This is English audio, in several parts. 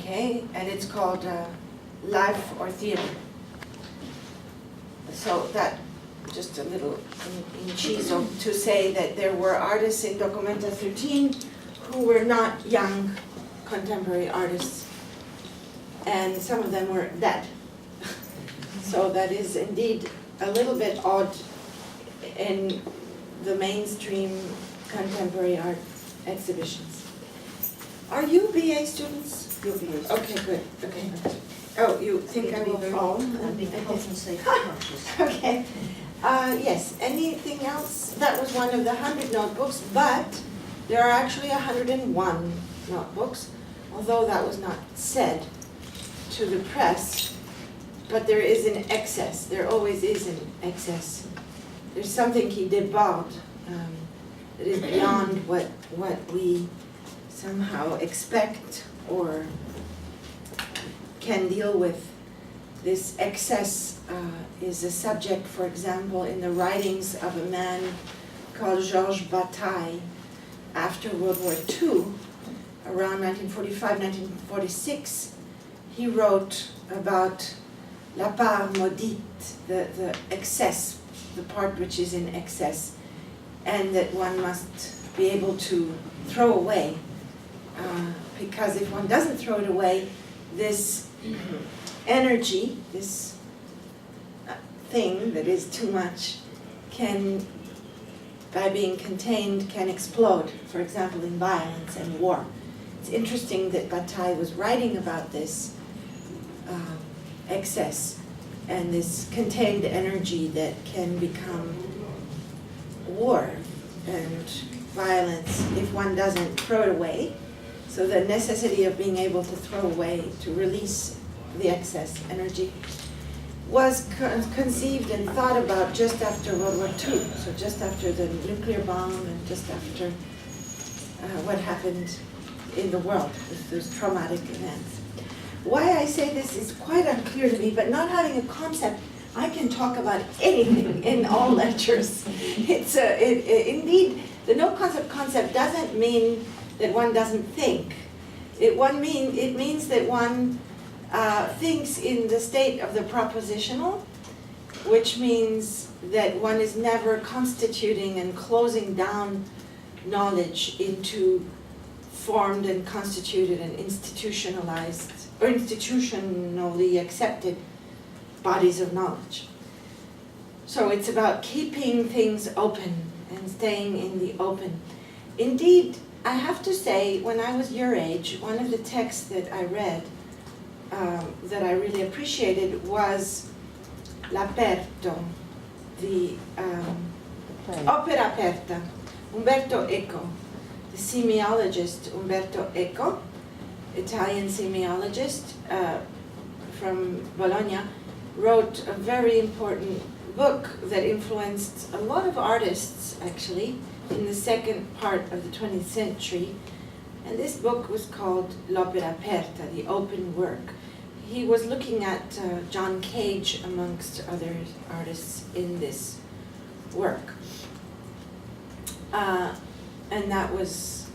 Okay, and it's called Life or Theater. So that, just a little inciso to say that there were artists in dOCUMENTA 13 who were not young contemporary artists, and some of them were dead. So that is indeed a little bit odd in the mainstream contemporary art exhibitions. Are you BA students? You'll be used. Okay, good. Okay. Oh, you think I will fall? And be health and safety conscious. Okay. Yes, anything else? That was one of the 100 notebooks, but there are actually 101 notebooks, although that was not said to the press, but there is an excess. There always is an excess. There's something qui déborde that is beyond what we somehow expect or can deal with. This excess is a subject, for example, in the writings of a man called Georges Bataille after World War II, around 1945, 1946. He wrote about la part maudite, the excess, the part which is in excess, and that one must be able to throw away, because if one doesn't throw it away, this energy, this thing that is too much, can, by being contained, can explode, for example, in violence and war. It's interesting that Bataille was writing about this excess and this contained energy that can become war and violence if one doesn't throw it away. So the necessity of being able to throw away, to release the excess energy, was conceived and thought about just after World War II, so just after the nuclear bomb and just after what happened in the world with those traumatic events. Why I say this is quite unclear to me, but not having a concept, I can talk about anything in all lectures. Indeed, the no concept doesn't mean that one doesn't think. It means that one thinks in the state of the propositional, which means that one is never constituting and closing down knowledge into formed and constituted and institutionalized or institutionally accepted bodies of knowledge. So it's about keeping things open and staying in the open. Indeed, I have to say, when I was your age, one of the texts that I read that I really appreciated was L'Aperto, the Opera Aperta, Umberto Eco, the semiologist Umberto Eco, Italian semiologist from Bologna, wrote a very important book that influenced a lot of artists, actually, in the second part of the 20th century. And this book was called L'Opera Aperta, the open work. He was looking at John Cage, amongst other artists, in this work. And that was,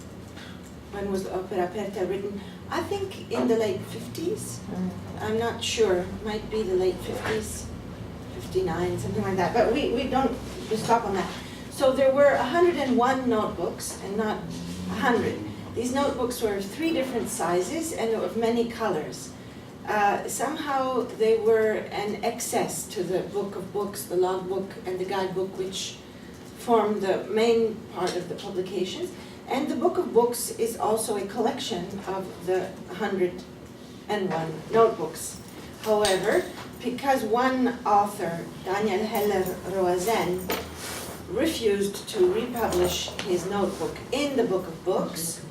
when was Opera Aperta written? I think in the late 50s. I'm not sure. Might be the late 50s, 59, something like that. But we don't stop on that. So there were 101 notebooks and not 100. These notebooks were of 3 different sizes and of many colors. Somehow they were an excess to the book of books, the logbook and the guidebook, which form the main part of the publications. And the book of books is also a collection of the 101 notebooks. However, because one author, Daniel Heller-Roazen, refused to republish his notebook in the book of books,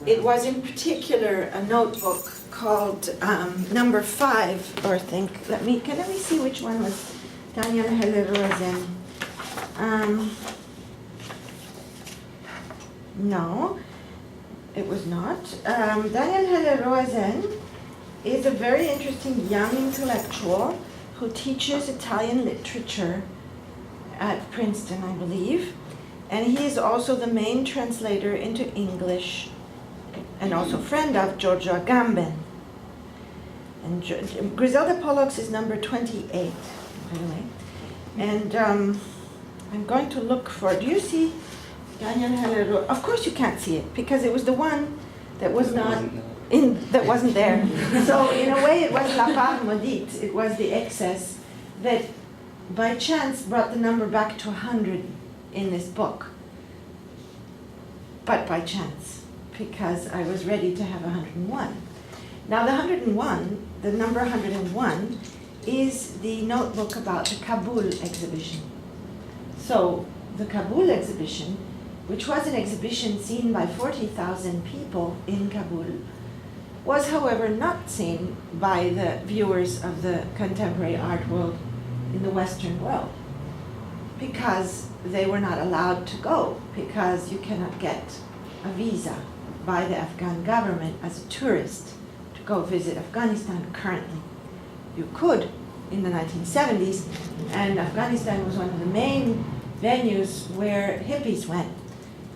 it was in particular a notebook called number 5, or I think, can let me see which one was Daniel Heller-Roazen. No, it was not. Daniel Heller-Roazen is a very interesting young intellectual who teaches Italian literature at Princeton, I believe. And he is also the main translator into English and also friend of Giorgio Agamben. And Griselda Pollux is number 28, by the way. And I'm going to look for, do you see Daniel Heller? Of course you can't see it, because it was the one that was not that wasn't there. So in a way it was la part maudite, it was the excess that by chance brought the number back to 100 in this book. But by chance, because I was ready to have 101. Now the 101, the number 101, is the notebook about the Kabul exhibition. So the Kabul exhibition, which was an exhibition seen by 40,000 people in Kabul, was however not seen by the viewers of the contemporary art world in the Western world, because they were not allowed to go, because you cannot get a visa by the Afghan government as a tourist to go visit Afghanistan currently. You could in the 1970s, and Afghanistan was one of the main venues where hippies went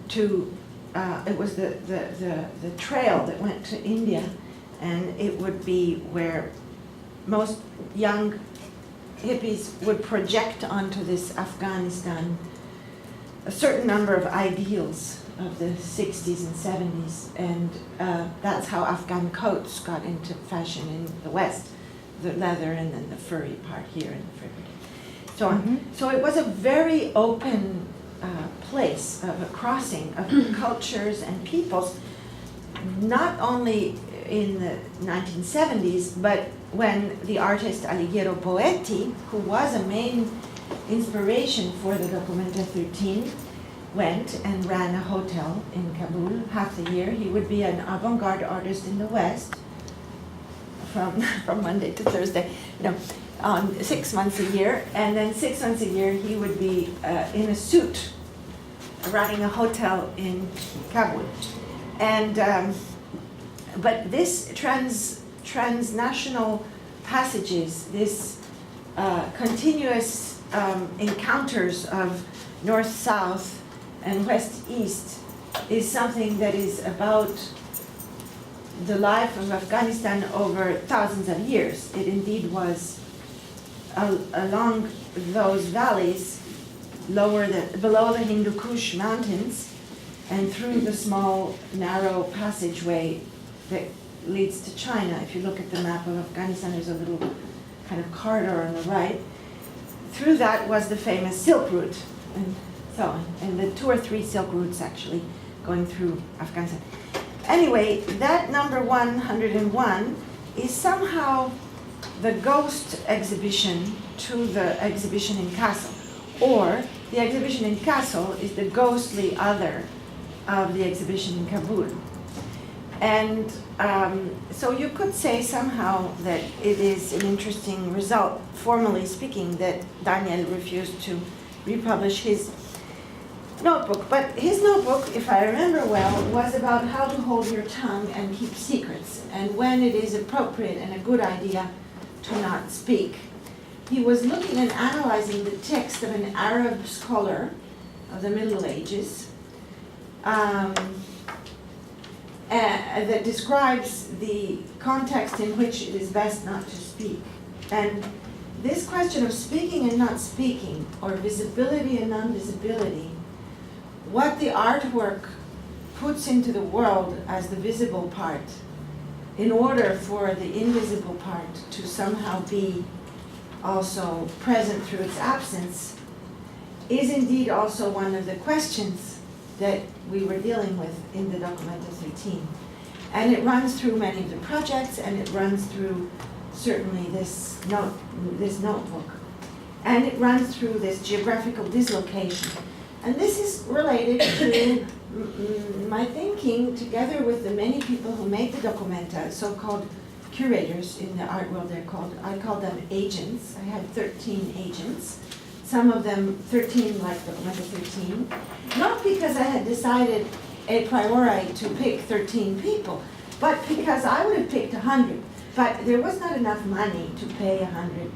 to, it was the trail that went to India, and it would be where most young hippies would project onto this Afghanistan a certain number of ideals of the 60s and 70s, and that's how Afghan coats got into fashion in the West, the leather and then the furry part here and the furry, so on. So it was a very open place of a crossing of cultures and peoples, not only in the 1970s, but when the artist Alighiero Poeti, who was a main inspiration for the Documenta 13, went and ran a hotel in Kabul half the year. He would be an avant-garde artist in the West from Monday to Thursday, 6 months a year, and then 6 months a year he would be in a suit running a hotel in Kabul. And but this transnational passages, this continuous encounters of north-south and west-east is something that is about the life of Afghanistan over thousands of years. It indeed was along those valleys, below the Hindu Kush mountains, and through the small, narrow passageway that leads to China. If you look at the map of Afghanistan, there's a little kind of corridor on the right. Through that was the famous Silk Route, and so on, and the 2 or 3 Silk Routes actually going through Afghanistan. Anyway, that number 101 is somehow the ghost exhibition to the exhibition in Kassel, or the exhibition in Kassel is the ghostly other of the exhibition in Kabul. And so you could say somehow that it is an interesting result, formally speaking, that Daniel refused to republish his notebook. But his notebook, if I remember well, was about how to hold your tongue and keep secrets, and when it is appropriate and a good idea to not speak. He was looking and analyzing the text of an Arab scholar of the Middle Ages, that describes the context in which it is best not to speak. And this question of speaking and not speaking, or visibility and non-visibility, what the artwork puts into the world as the visible part, in order for the invisible part to somehow be also present through its absence, is indeed also one of the questions that we were dealing with in the Documenta 13. And it runs through many of the projects, and it runs through certainly this notebook. And it runs through this geographical dislocation. And this is related to my thinking, together with the many people who make the Documenta, so-called curators in the art world, I call them agents. I had 13 agents. Some of them 13 like Documenta 13, not because I had decided a priori to pick 13 people, but because I would have picked 100, but there was not enough money to pay 100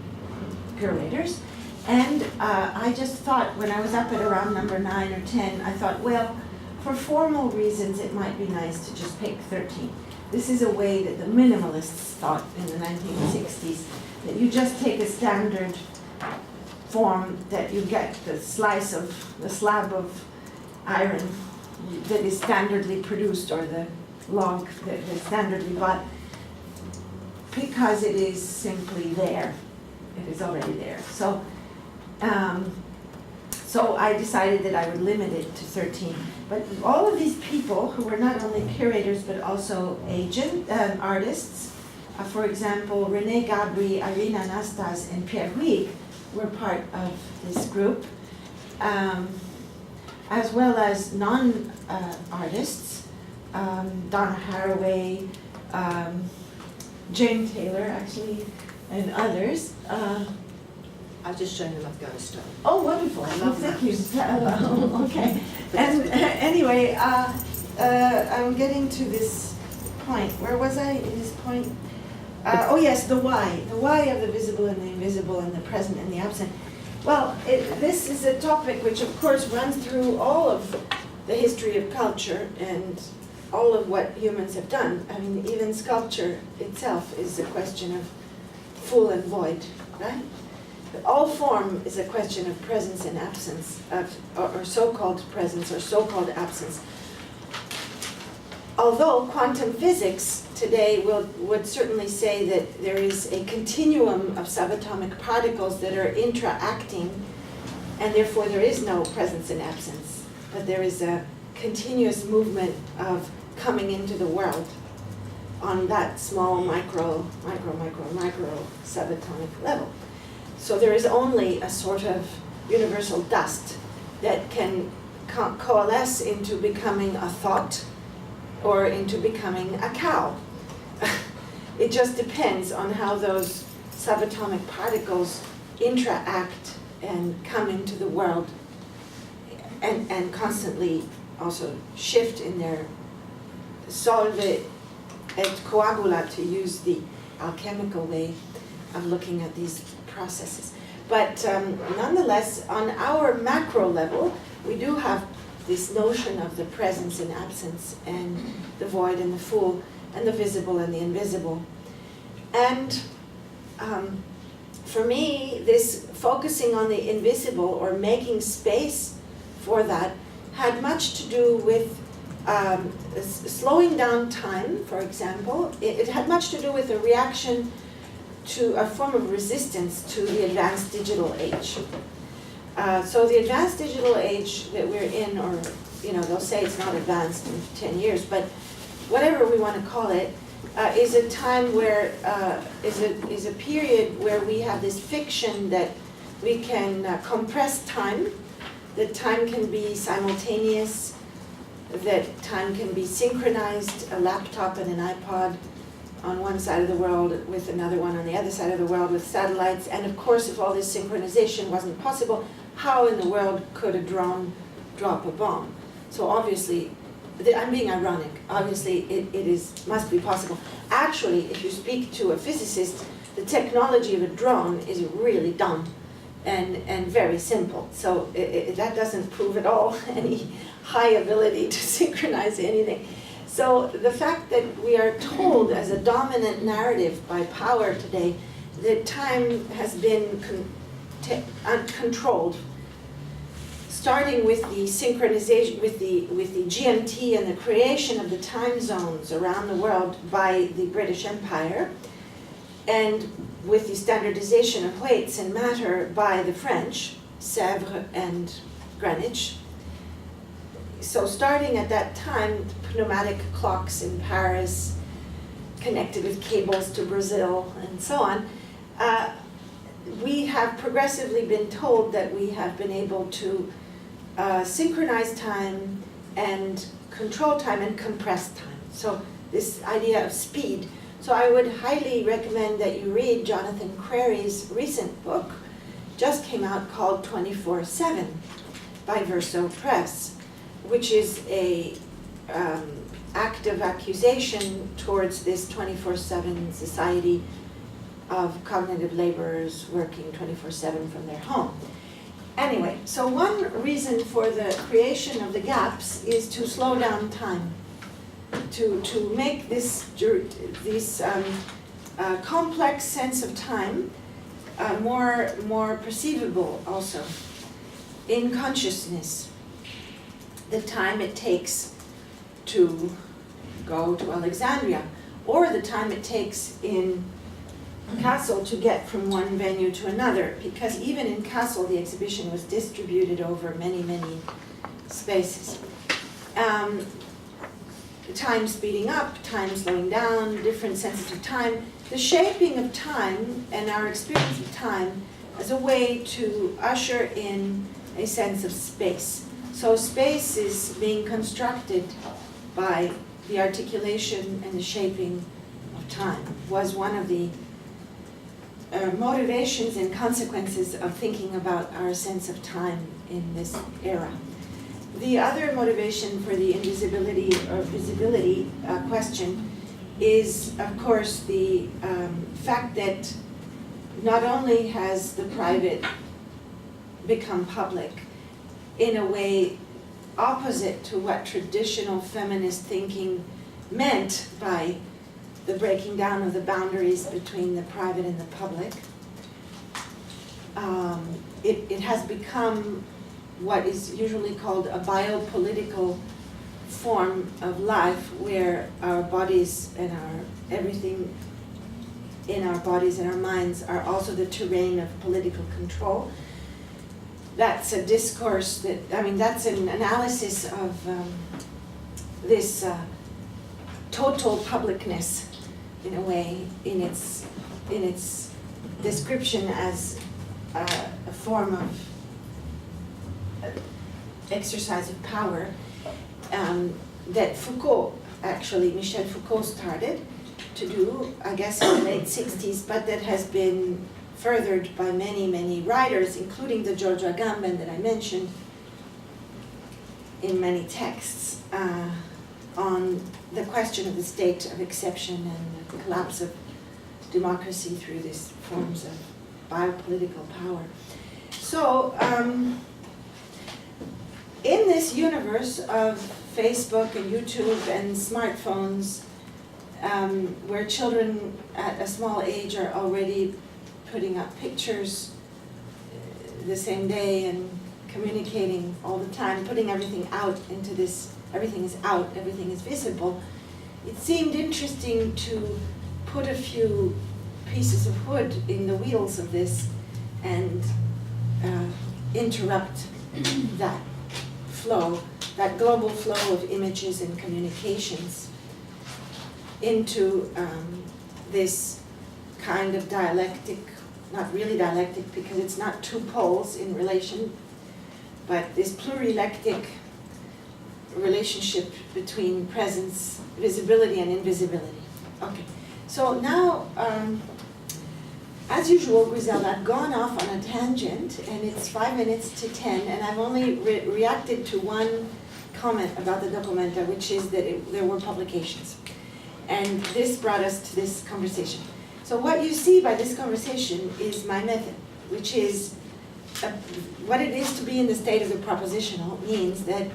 curators, and I just thought, when I was up at around number 9 or 10, I thought, well, for formal reasons it might be nice to just pick 13. this is a way that the minimalists thought in the 1960s, that you just take a standard form, that you get the slab of iron that is standardly produced, or the log that is standardly bought, because it is simply there. It is already there. So, so I decided that I would limit it to 13. But all of these people, who were not only curators but also artists, for example, René Gabri, Irina Anastas, and Pierre Huyghe were part of this group, as well as non-artists, Donna Haraway, Jane Taylor, actually, and others. I've just shown them Afghanistan. Oh, wonderful. I love Thank you. maps. Okay. And anyway, I'm getting to this point. Where was I in this point? Oh yes, the why. The why of the visible and the invisible and the present and the absent. Well, this is a topic which of course runs through all of the history of culture and all of what humans have done. I mean, even sculpture itself is a question of full and void, right? But all form is a question of presence and absence, or so-called presence or so-called absence. Although quantum physics today would certainly say that there is a continuum of subatomic particles that are interacting, and therefore there is no presence and absence, but there is a continuous movement of coming into the world on that small micro subatomic level. So there is only a sort of universal dust that can coalesce into becoming a thought or into becoming a cow. It just depends on how those subatomic particles interact and come into the world and constantly also shift in their solve et coagula, to use the alchemical way of looking at these processes. But nonetheless, on our macro level, we do have this notion of the presence and absence, and the void and the full, and the visible and the invisible. And for me, this focusing on the invisible, or making space for that, had much to do with slowing down time, for example. It had much to do with a reaction to a form of resistance to the advanced digital age. So the advanced digital age that we're in, or they'll say it's not advanced in 10 years, but whatever we want to call it, is a time where, is a period where we have this fiction that we can compress time, that time can be simultaneous, that time can be synchronized, a laptop and an iPod on one side of the world with another one on the other side of the world with satellites. And of course, if all this synchronization wasn't possible, how in the world could a drone drop a bomb? So obviously, I'm being ironic, obviously it must be possible. Actually, if you speak to a physicist, the technology of a drone is really dumb and very simple. So that doesn't prove at all any high ability to synchronize anything. So the fact that we are told as a dominant narrative by power today that time has been uncontrolled, starting with the synchronization, with the GMT and the creation of the time zones around the world by the British Empire, and with the standardization of weights and matter by the French, Sèvres and Greenwich. So starting at that time, pneumatic clocks in Paris, connected with cables to Brazil, and so on, we have progressively been told that we have been able to synchronize time and control time and compress time. So this idea of speed. So I would highly recommend that you read Jonathan Crary's recent book, just came out, called 24/7 by Verso Press, which is a act of accusation towards this 24/7 society of cognitive laborers working 24/7 from their home. Anyway, so one reason for the creation of the gaps is to slow down time. to make this complex sense of time more perceivable also in consciousness. The time it takes to go to Alexandria, or the time it takes in Kassel to get from one venue to another, because even in Kassel the exhibition was distributed over many, many spaces. Time speeding up, time slowing down, different senses of time. The shaping of time and our experience of time as a way to usher in a sense of space. So space is being constructed by the articulation and the shaping of time, was one of the motivations and consequences of thinking about our sense of time in this era. The other motivation for the invisibility or visibility question is, of course, the fact that not only has the private become public in a way opposite to what traditional feminist thinking meant by the breaking down of the boundaries between the private and the public. It has become what is usually called a biopolitical form of life, where our bodies and everything in our bodies and our minds are also the terrain of political control. That's a discourse that's an analysis of this total publicness, in a way, in its description as a form of exercise of power that Michel Foucault started to do, I guess, in the late 60s, but that has been furthered by many, many writers, including the Giorgio Agamben that I mentioned in many texts, on the question of the state of exception and the collapse of democracy through these forms of biopolitical power. So, in this universe of Facebook and YouTube and smartphones, where children at a small age are already putting up pictures the same day and communicating all the time, putting everything out into this, everything is out, everything is visible, it seemed interesting to put a few pieces of wood in the wheels of this and interrupt that flow, that global flow of images and communications into this kind of dialectic, not really dialectic because it's not two poles in relation, but this plurilectic relationship between presence, visibility, and invisibility. Okay, so now, as usual, Griselda, I've gone off on a tangent, and it's 5 minutes to 10, and I've only reacted to one comment about the dOCUMENTA, which is that there were publications. And this brought us to this conversation. So what you see by this conversation is my method, which is what it is to be in the state of the propositional means that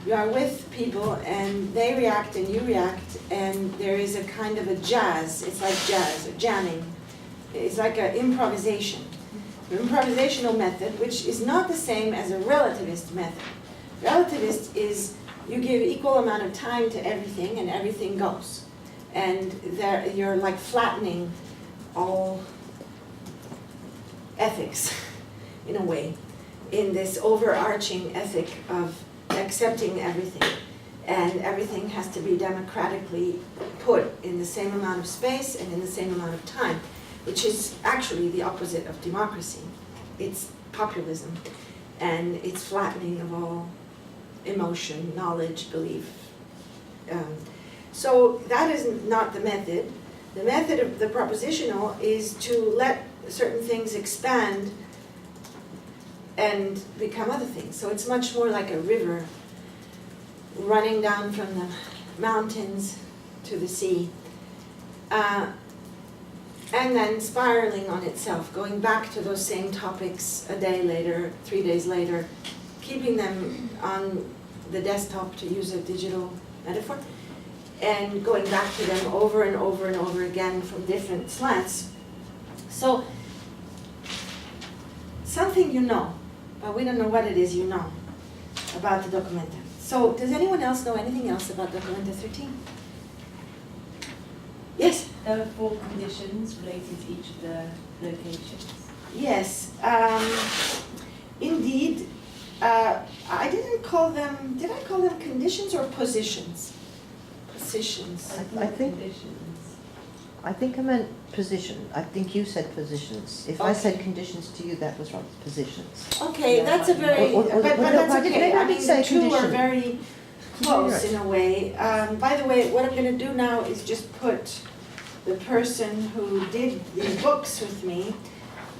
you are with people and they react and you react, and there is a kind of a jazz. It's like jazz, or jamming. It's like an improvisation. The improvisational method, which is not the same as a relativist method. Relativist is you give equal amount of time to everything and everything goes. And there you're like flattening all ethics, in a way, in this overarching ethic of accepting everything. And everything has to be democratically put in the same amount of space and in the same amount of time, which is actually the opposite of democracy. It's populism, and it's flattening of all emotion, knowledge, belief. So that is not the method. The method of the propositional is to let certain things expand and become other things. So it's much more like a river running down from the mountains to the sea, and then spiraling on itself, going back to those same topics a day later, 3 days later, keeping them on the desktop, to use a digital metaphor, and going back to them over and over and over again from different slants. So, something you know, but we don't know what it is you know about the dOCUMENTA. So, does anyone else know anything else about dOCUMENTA 13? Yes? There are 4 conditions related to each of the locations. Yes. Indeed, I didn't call them, did I call them conditions or positions? Positions. I think Conditions. I think I meant position. I think you said positions. If I said conditions to you, that was right. Positions. Okay, Yeah, that's a very, or- but no, that's I didn't- okay. maybe I I mean, did say the two are condition. very close right. in a way. By the way, what I'm going to do now is just put the person who did the books with me,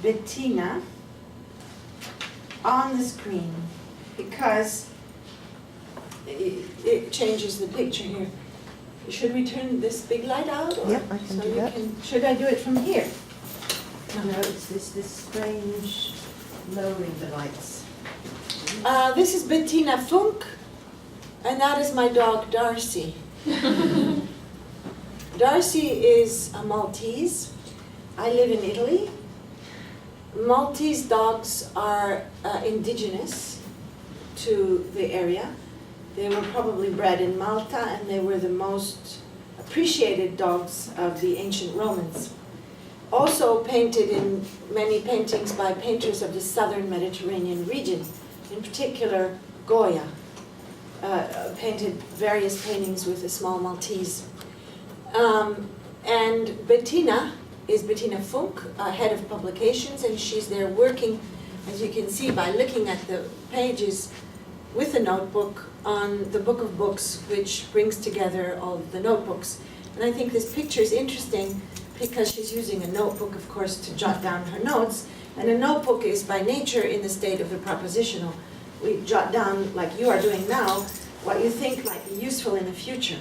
Bettina, on the screen because it changes the picture here. Should we turn this big light out? Or Yep, I can so do you that. should I do it from here? No, it's this strange lowering the lights. This is Bettina Funk, and that is my dog Darcy. Darcy is a Maltese. I live in Italy. Maltese dogs are indigenous to the area. They were probably bred in Malta, and they were the most appreciated dogs of the ancient Romans. Also painted in many paintings by painters of the southern Mediterranean region, in particular Goya, painted various paintings with a small Maltese. And Bettina is Bettina Funk, head of publications, and she's there working, as you can see by looking at the pages, with a notebook on the book of books, which brings together all of the notebooks. And I think this picture is interesting because she's using a notebook, of course, to jot down her notes. And a notebook is by nature in the state of the propositional. We jot down, like you are doing now, what you think might be useful in the future.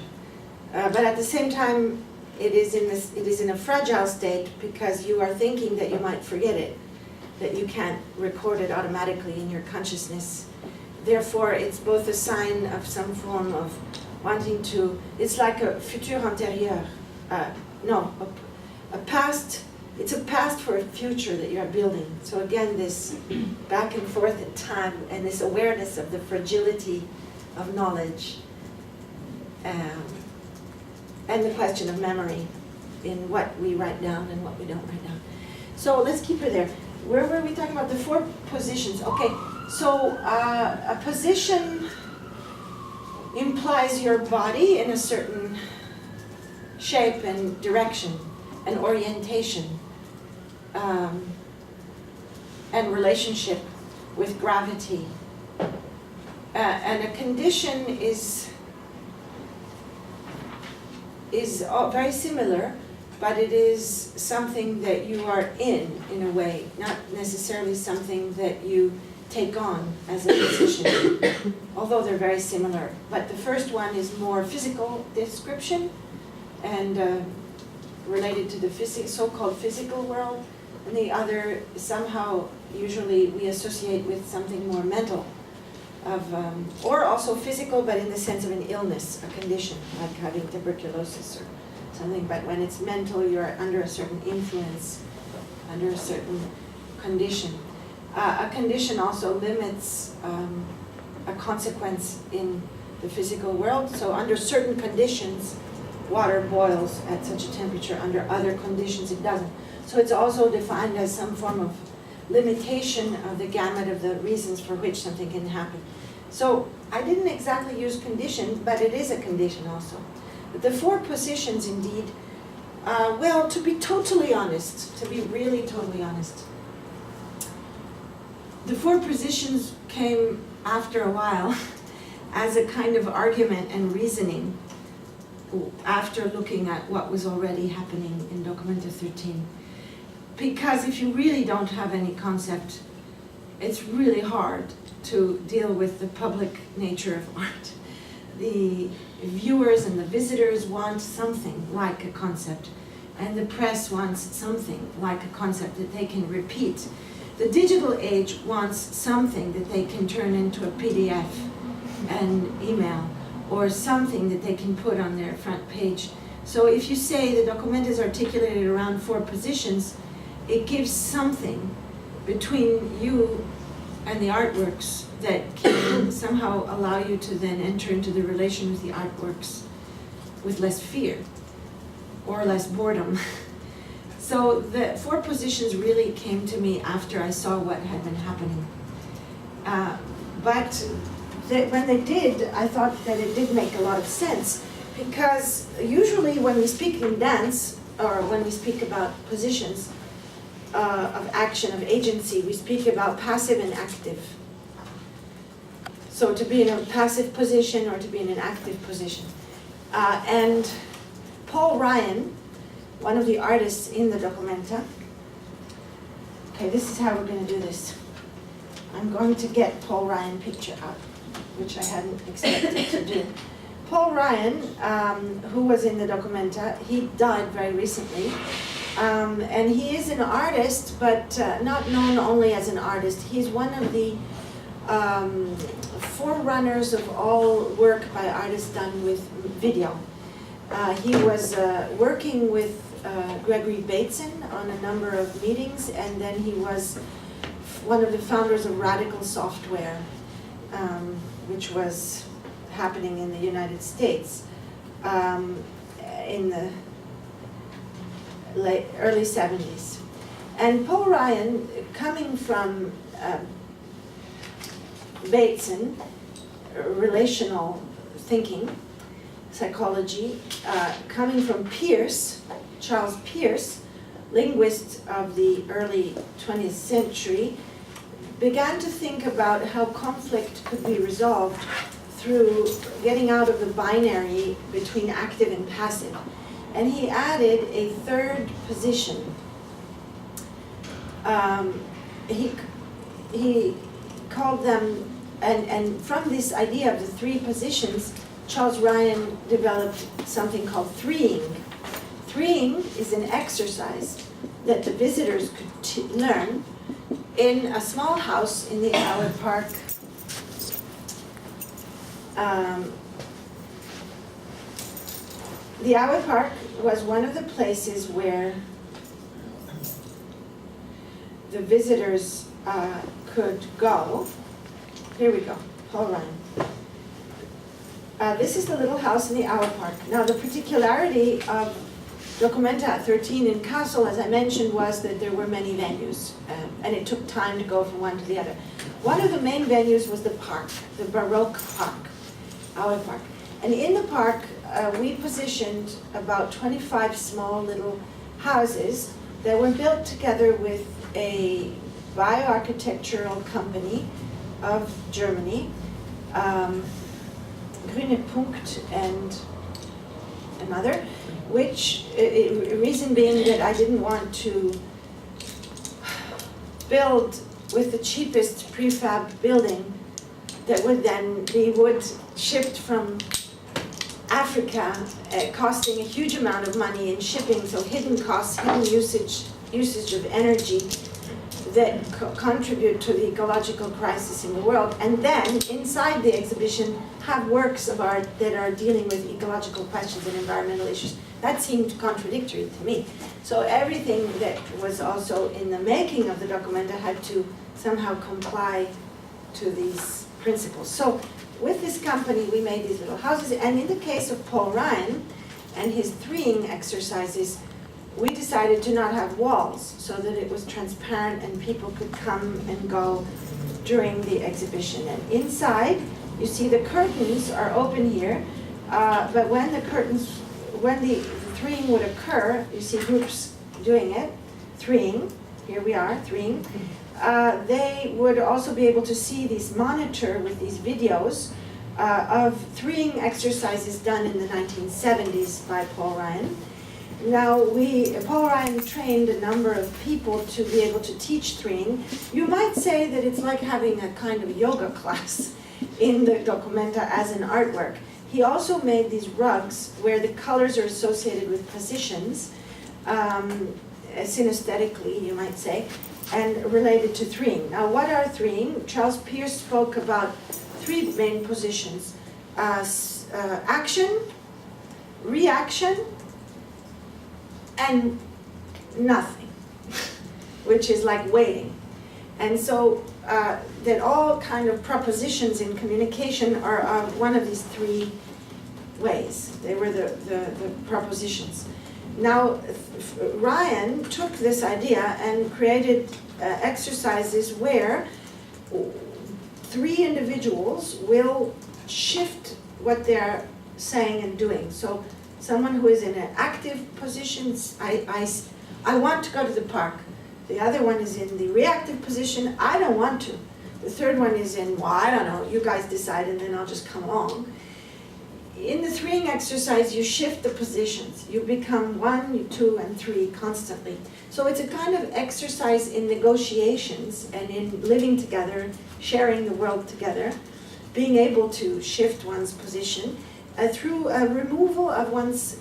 But at the same time, it is in a fragile state because you are thinking that you might forget it, that you can't record it automatically in your consciousness. Therefore, it's both a sign of some form of wanting to, it's like a futur antérieur, a past, it's a past for a future that you're building. So again, this back and forth in time and this awareness of the fragility of knowledge and the question of memory in what we write down and what we don't write down. So let's keep her there. Where were we talking about? The 4 positions. Okay, so a position implies your body in a certain shape and direction and orientation and relationship with gravity. And a condition is very similar, but it is something that you are in a way, not necessarily something that you take on as a position, although they're very similar. But the first one is more physical description and related to the so-called physical world, and the other somehow usually we associate with something more mental, or also physical, but in the sense of an illness, a condition, like having tuberculosis or something. But when it's mental, you're under a certain influence, under a certain condition. A condition also limits a consequence in the physical world. So under certain conditions, water boils at such a temperature. Under other conditions, it doesn't. So it's also defined as some form of limitation of the gamut of the reasons for which something can happen. So I didn't exactly use condition, but it is a condition also. But the 4 positions indeed, well, to be totally honest, to be really totally honest, the 4 positions came after a while as a kind of argument and reasoning after looking at what was already happening in dOCUMENTA 13. Because if you really don't have any concept, it's really hard to deal with the public nature of art. The viewers and the visitors want something like a concept, and the press wants something like a concept that they can repeat. The digital age wants something that they can turn into a PDF and email, or something that they can put on their front page. So if you say the document is articulated around 4 positions, it gives something between you and the artworks that can somehow allow you to then enter into the relation with the artworks with less fear or less boredom. So the 4 positions really came to me after I saw what had been happening. But when they did, I thought that it did make a lot of sense, because usually when we speak in dance, or when we speak about positions of action, of agency, we speak about passive and active. So to be in a passive position or to be in an active position. And Paul Ryan, one of the artists in the Documenta, okay, this is how we're going to do this. I'm going to get Paul Ryan picture out, which I hadn't expected to do. Paul Ryan, who was in the Documenta, he died very recently. And he is an artist, but not known only as an artist. He's one of the forerunners of all work by artists done with video. He was working with Gregory Bateson on a number of meetings, and then he was one of the founders of Radical Software, which was happening in the United States in the early 70s. And Paul Ryan, coming from Bateson, relational thinking, psychology, coming from Peirce, Charles Peirce, linguist of the early 20th century, began to think about how conflict could be resolved through getting out of the binary between active and passive. And he added a 3rd position. He called them, and from this idea of the 3 positions, Charles Ryan developed something called threeing. Threeing is an exercise that the visitors could learn in a small house in the Howard Park. The Howard Park was one of the places where the visitors could go. Here we go, Paul Ryan. This is the little house in the Howard Park. Now the particularity of Documenta 13 in Kassel, as I mentioned, was that there were many venues, and it took time to go from one to the other. One of the main venues was the park, the Baroque Park, Howard Park. And in the park, we positioned about 25 small little houses that were built together with a bioarchitectural company of Germany, Grüne Punkt and another, which reason being that I didn't want to build with the cheapest prefab building that would then be wood shipped from Africa, costing a huge amount of money in shipping, so hidden costs, hidden usage of energy that contribute to the ecological crisis in the world, and then inside the exhibition have works of art that are dealing with ecological questions and environmental issues. That seemed contradictory to me. So everything that was also in the making of the Documenta had to somehow comply to these principles. So with this company, we made these little houses, and in the case of Paul Ryan and his threeing exercises, we decided to not have walls so that it was transparent and people could come and go during the exhibition. And inside, you see the curtains are open here, but when the threeing would occur, you see groups doing it, threeing, here we are, threeing. They would also be able to see these monitor with these videos of threeing exercises done in the 1970s by Paul Ryan. Now, Paul Ryan trained a number of people to be able to teach threeing. You might say that it's like having a kind of yoga class in the Documenta as an artwork. He also made these rugs where the colors are associated with positions, synesthetically, you might say, and related to threeing. Now, what are threeing? Charles Peirce spoke about 3 main positions. action, reaction, and nothing, which is like waiting. And so that all kind of propositions in communication are one of these three ways. They were the propositions. Now, Ryan took this idea and created exercises where three individuals will shift what they're saying and doing. So someone who is in an active position, I want to go to the park. The other one is in the reactive position, I don't want to. The third one is in, well, I don't know, you guys decide and then I'll just come along. In the threeing exercise, you shift the positions. You become 1, 2, and 3 constantly. So it's a kind of exercise in negotiations and in living together, sharing the world together, being able to shift one's position through a removal of one's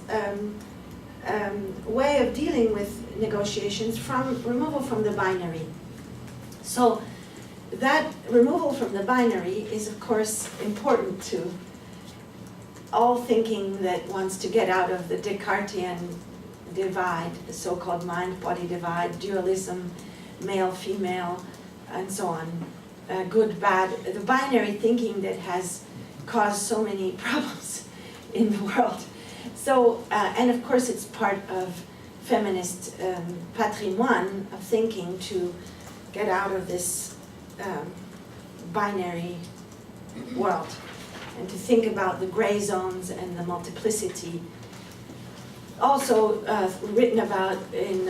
way of dealing with negotiations, removal from the binary. So that removal from the binary is, of course, important to all thinking that wants to get out of the Descartesian divide, the so-called mind-body divide, dualism, male-female, and so on, good, bad, the binary thinking that has caused so many problems in the world. So, and of course it's part of feminist patrimoine of thinking to get out of this binary world and to think about the gray zones and the multiplicity. Also written about in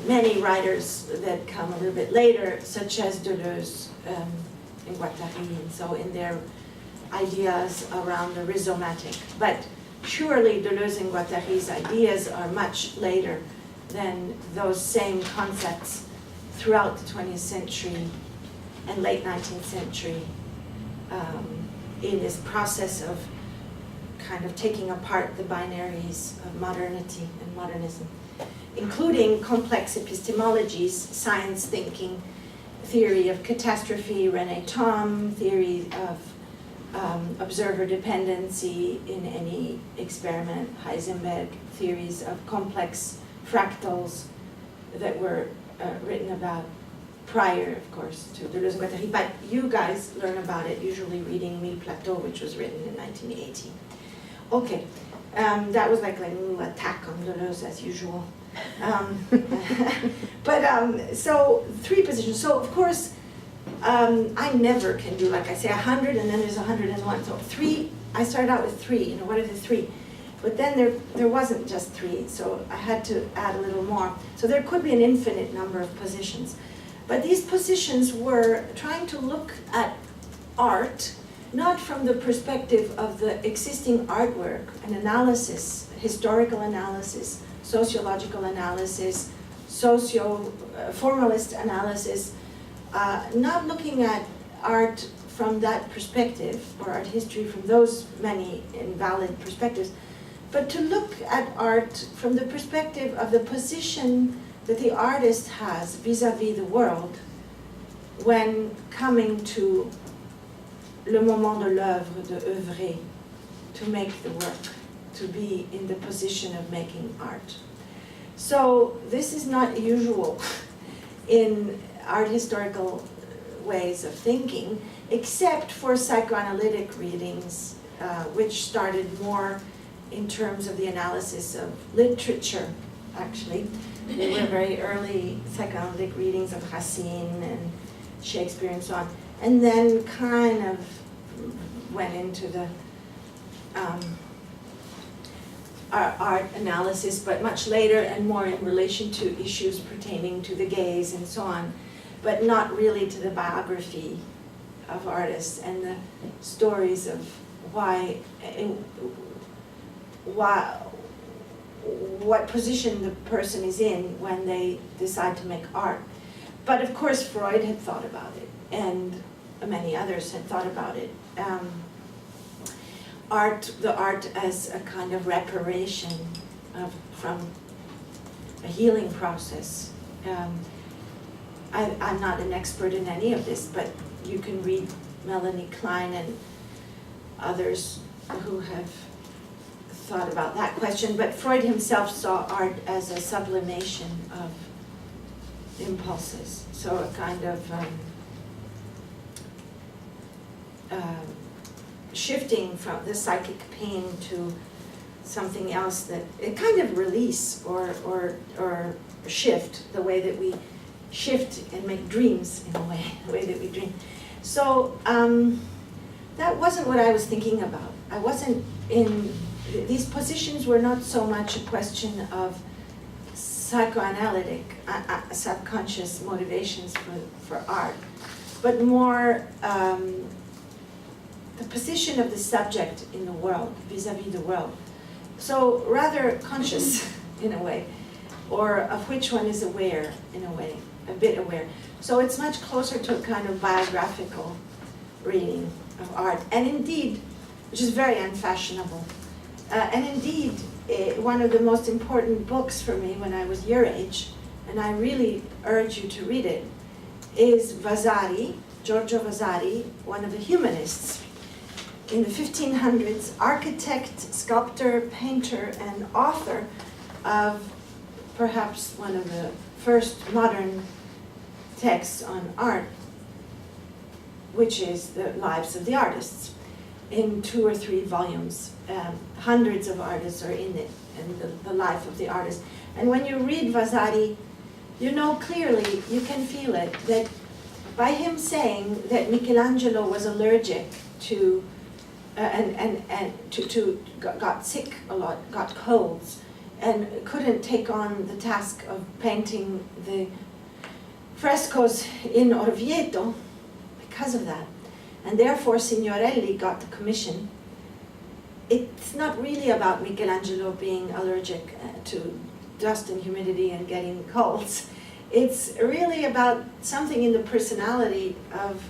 many writers that come a little bit later, such as Deleuze and Guattari, and so in their ideas around the rhizomatic. But surely Deleuze and Guattari's ideas are much later than those same concepts throughout the 20th century and late 19th century in this process of kind of taking apart the binaries of modernity and modernism, including complex epistemologies, science thinking, theory of catastrophe, René Thom, theory of observer dependency in any experiment, Heisenberg, theories of complex fractals that were written about prior, of course, to Deleuze and Guattari. But you guys learn about it usually reading Mille Plateaux, which was written in 1980. Okay, that was like a little attack on Deleuze as usual. So 3 positions. So of course, I never can do, like I say, 100 and then there's 101. So 3, I started out with 3, what are the 3? But then there wasn't just 3, so I had to add a little more. So there could be an infinite number of positions. But these positions were trying to look at art, not from the perspective of the existing artwork, an analysis, historical analysis, sociological analysis, formalist analysis, not looking at art from that perspective, or art history from those many invalid perspectives, but to look at art from the perspective of the position that the artist has vis-à-vis the world when coming to le moment de l'œuvre, de œuvrer, to make the work, to be in the position of making art. So this is not usual in art historical ways of thinking, except for psychoanalytic readings, which started more in terms of the analysis of literature, actually. They were very early psychoanalytic readings of Racine and Shakespeare and so on, and then kind of went into the art analysis, but much later and more in relation to issues pertaining to the gaze and so on, but not really to the biography of artists and the stories of what position the person is in when they decide to make art. But of course Freud had thought about it, and many others had thought about it. The art as a kind of reparation from a healing process. I'm not an expert in any of this, but you can read Melanie Klein and others who have thought about that question, but Freud himself saw art as a sublimation of impulses, so a kind of shifting from the psychic pain to something else, that a kind of release or shift, the way that we shift and make dreams in a way, the way that we dream. So that wasn't what I was thinking about. I wasn't in, these positions were not so much a question of psychoanalytic, subconscious motivations for art, but more the position of the subject in the world, vis-a-vis the world. So rather conscious in a way, or of which one is aware in a way, a bit aware. So it's much closer to a kind of biographical reading of art, and indeed, which is very unfashionable. And indeed, one of the most important books for me when I was your age, and I really urge you to read it, is Vasari, Giorgio Vasari, one of the humanists. In the 1500s, architect, sculptor, painter, and author of perhaps one of the first modern texts on art, which is the Lives of the Artists, in 2 or 3 volumes. Hundreds of artists are in it, and the life of the artist. And when you read Vasari, you know clearly, you can feel it, that by him saying that Michelangelo was allergic to got sick a lot, got colds, and couldn't take on the task of painting the frescoes in Orvieto because of that. And therefore Signorelli got the commission. It's not really about Michelangelo being allergic to dust and humidity and getting colds. It's really about something in the personality of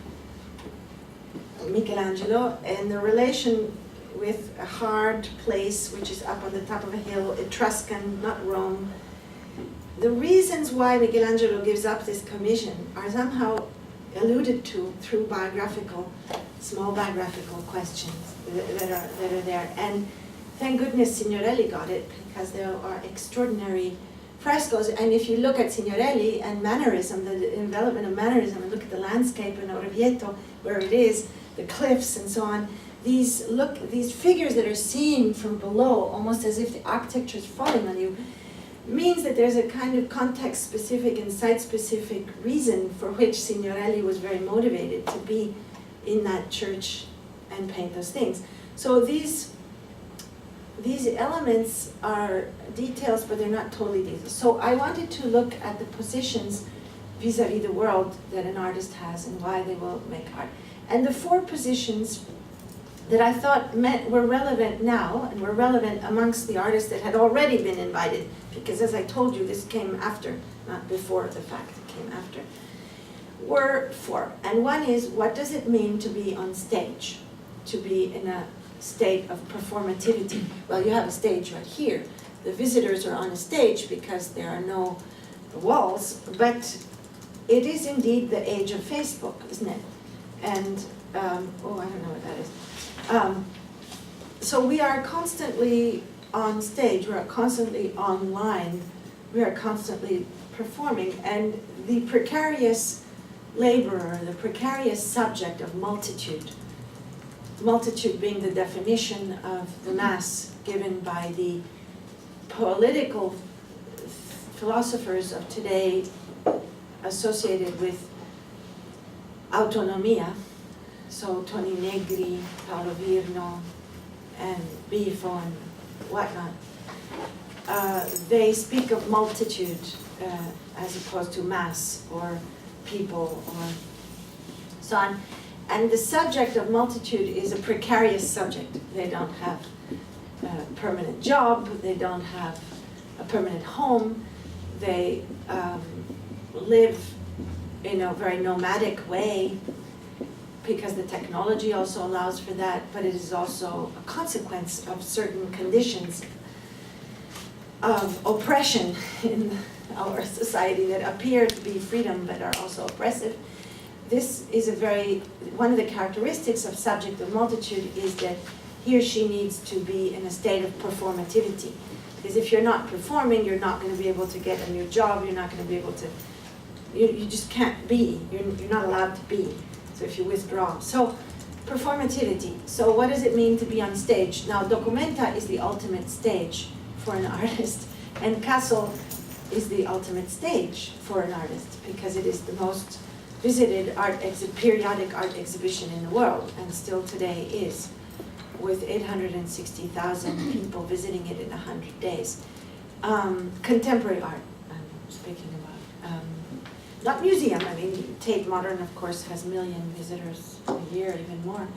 Michelangelo and the relation with a hard place which is up on the top of a hill, Etruscan, not Rome. The reasons why Michelangelo gives up this commission are somehow alluded to through small biographical questions that are there. And thank goodness Signorelli got it, because there are extraordinary frescoes. And if you look at Signorelli and mannerism, the development of mannerism, and look at the landscape in Orvieto, where it is, the cliffs and so on, these figures that are seen from below, almost as if the architecture is falling on you, means that there's a kind of context-specific and site-specific reason for which Signorelli was very motivated to be in that church and paint those things. So these elements are details, but they're not totally details. So I wanted to look at the positions vis-a-vis the world that an artist has and why they will make art. And the 4 positions that I thought were relevant now, and were relevant amongst the artists that had already been invited, because as I told you, this came after, not before the fact, it came after, were 4. And one is, what does it mean to be on stage? To be in a state of performativity? Well, you have a stage right here. The visitors are on a stage because there are no walls, but it is indeed the age of Facebook, isn't it? And, oh, I don't know what that is. So we are constantly on stage, we are constantly online, we are constantly performing, and the precarious laborer, the precarious subject of multitude being the definition of the mass given by the political philosophers of today associated with autonomia, so Toni Negri, Paolo Virno, and Bifo and whatnot. They speak of multitude as opposed to mass or people or so on. And the subject of multitude is a precarious subject. They don't have a permanent job, they don't have a permanent home, they live in a very nomadic way, because the technology also allows for that, but it is also a consequence of certain conditions of oppression in our society that appear to be freedom but are also oppressive. This is one of the characteristics of subject of multitude is that he or she needs to be in a state of performativity. Because if you're not performing, you're not going to be able to get a new job, you're not going to be able to, you just can't be, you're not allowed to be. So if you withdraw. So performativity. So what does it mean to be on stage? Now, dOCUMENTA is the ultimate stage for an artist, and Castle is the ultimate stage for an artist because it is the most visited periodic art exhibition in the world, and still today is, with 860,000 people visiting it in 100 days. Contemporary art, I'm speaking about. Not museum, I mean, Tate Modern, of course, has a million visitors a year, even more.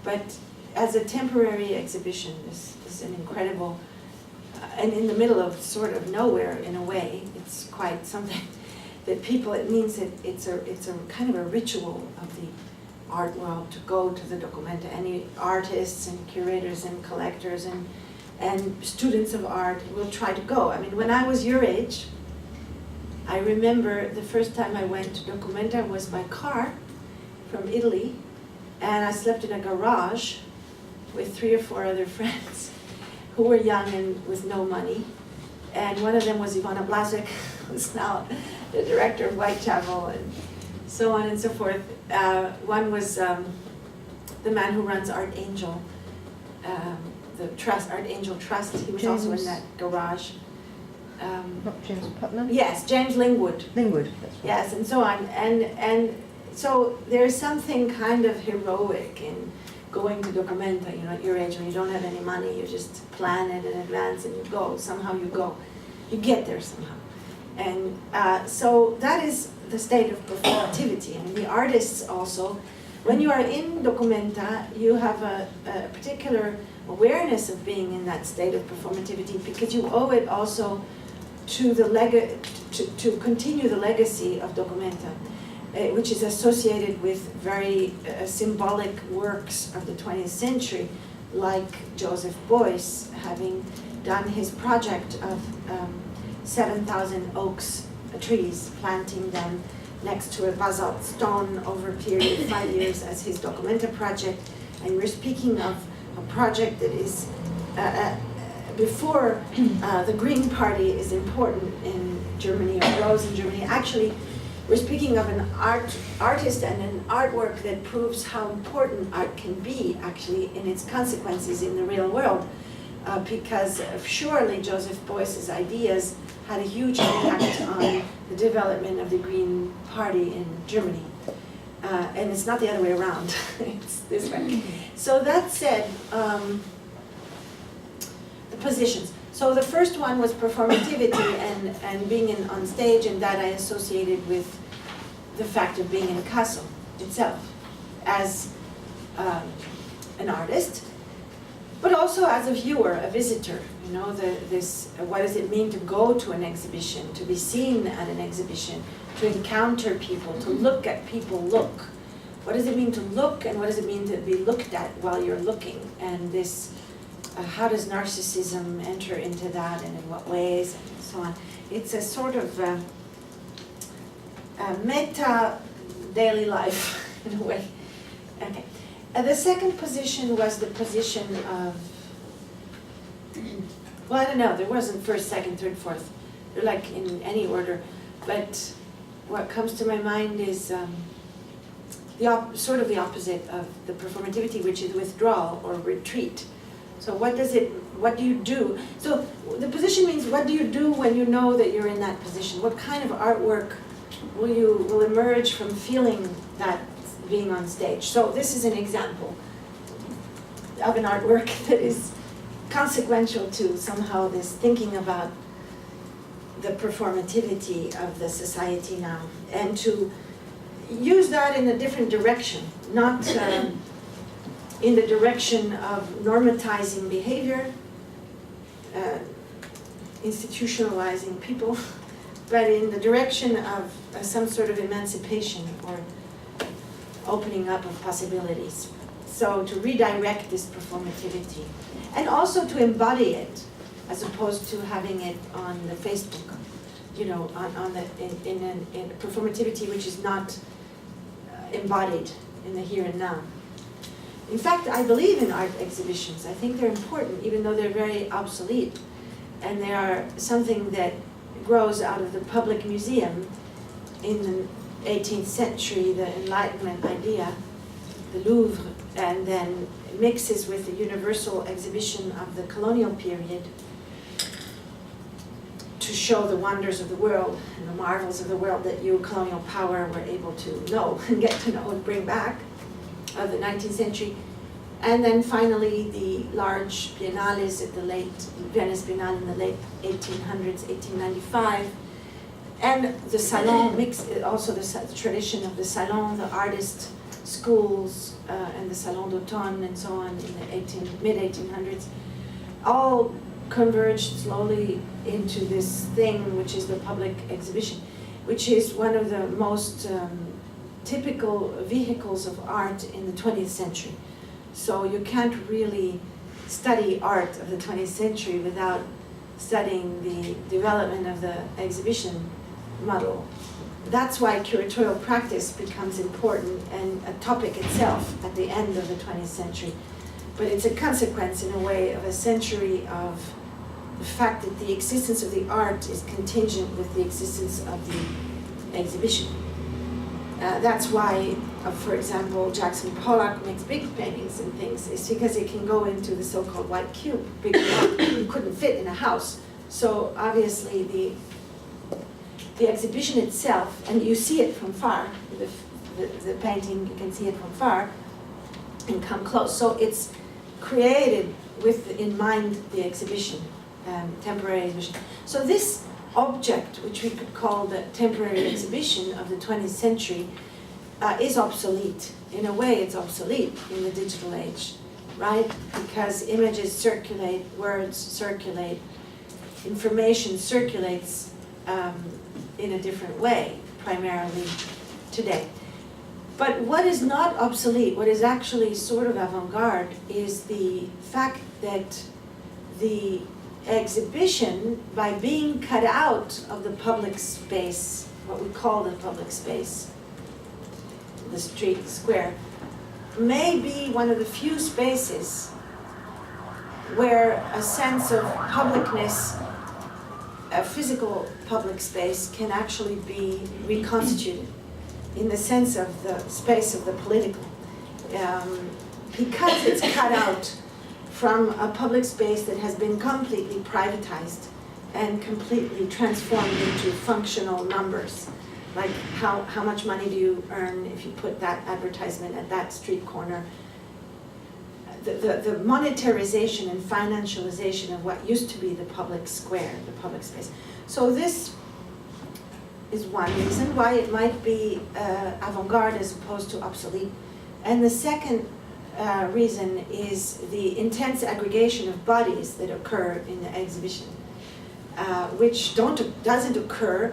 But as a temporary exhibition, this is an incredible, and in the middle of sort of nowhere, in a way, it's quite something that people, it means that it's a kind of a ritual of the art world to go to the dOCUMENTA. Any artists and curators and collectors and students of art will try to go. I mean, when I was your age, I remember the first time I went to dOCUMENTA was by car from Italy, and I slept in a garage with 3 or 4 other friends who were young and with no money. And one of them was Ivana Blazek, who's now the director of Whitechapel, and so on and so forth. One was the man who runs Art Angel, the Trust, Art Angel Trust. He was also in that garage. Not James Putnam? Yes, James Lingwood. Lingwood, that's right. Yes, and so on. And so there's something kind of heroic in going to dOCUMENTA, you know, at your age when you don't have any money, you just plan it in advance and you go. Somehow you go. You get there somehow. And so that is the state of performativity. And the artists also, when you are in dOCUMENTA, you have a particular awareness of being in that state of performativity because you owe it also to the to continue the legacy of dOCUMENTA, which is associated with very symbolic works of the 20th century, like Joseph Beuys having done his project of 7,000 oaks trees, planting them next to a basalt stone over a period of 5 years as his dOCUMENTA project. And we're speaking of a project that is before the Green Party is important in Germany, or rose in Germany. Actually, we're speaking of an artist and an artwork that proves how important art can be, actually, in its consequences in the real world. Because surely Joseph Beuys's ideas had a huge impact on the development of the Green Party in Germany. And it's not the other way around, it's this way. So that said, the positions. So the first one was performativity and being on stage, and that I associated with the fact of being in Castle itself as an artist, but also as a viewer, a visitor. You know, what does it mean to go to an exhibition, to be seen at an exhibition, to encounter people, to look at people look. What does it mean to look, and what does it mean to be looked at while you're looking? And this, how does narcissism enter into that, and in what ways, and so on. It's a sort of a meta daily life, in a way. Okay. The second position was the position of, well, I don't know, there wasn't first, second, third, fourth. They're like in any order. But what comes to my mind is sort of the opposite of the performativity, which is withdrawal or retreat. So what do you do? So the position means, what do you do when you know that you're in that position? What kind of artwork will emerge from feeling that being on stage? So this is an example of an artwork that is consequential to somehow this thinking about the performativity of the society now, and to use that in a different direction, not in the direction of normatizing behavior, institutionalizing people, but in the direction of some sort of emancipation or opening up of possibilities. So to redirect this performativity, and also to embody it, as opposed to having it on the Facebook, you know, in performativity which is not embodied in the here and now. In fact, I believe in art exhibitions. I think they're important, even though they're very obsolete. And they are something that grows out of the public museum in the 18th century, the Enlightenment idea, the Louvre, and then mixes with the universal exhibition of the colonial period to show the wonders of the world and the marvels of the world that you, colonial power, were able to know and get to know and bring back of the 19th century. And then finally the large biennales at the late, Venice Biennale in the late 1800s, 1895. And the salon mix, also the tradition of the salon, the artist schools, and the salon d'automne and so on in the mid-1800s, all converged slowly into this thing which is the public exhibition, which is one of the most typical vehicles of art in the 20th century. So you can't really study art of the 20th century without studying the development of the exhibition model. That's why curatorial practice becomes important and a topic itself at the end of the 20th century. But it's a consequence, in a way, of a century of the fact that the existence of the art is contingent with the existence of the exhibition. That's why, for example, Jackson Pollock makes big paintings and things. It's because it can go into the so-called white cube, big enough, it couldn't fit in a house. So obviously the exhibition itself, and you see it from far, the painting, you can see it from far and come close. So it's created with in mind the exhibition, temporary exhibition. So this object, which we could call the temporary exhibition of the 20th century, is obsolete. In a way, it's obsolete in the digital age, right? Because images circulate, words circulate, information circulates in a different way, primarily today. But what is not obsolete, what is actually sort of avant-garde, is the fact that the exhibition, by being cut out of the public space, what we call the public space, the street, the square, may be one of the few spaces where a sense of publicness, a physical public space, can actually be reconstituted in the sense of the space of the political. Because it's cut out from a public space that has been completely privatized and completely transformed into functional numbers. Like how much money do you earn if you put that advertisement at that street corner? The monetarization and financialization of what used to be the public square, the public space. So this is one reason why it might be avant-garde as opposed to obsolete. And the second reason is the intense aggregation of bodies that occur in the exhibition, which doesn't occur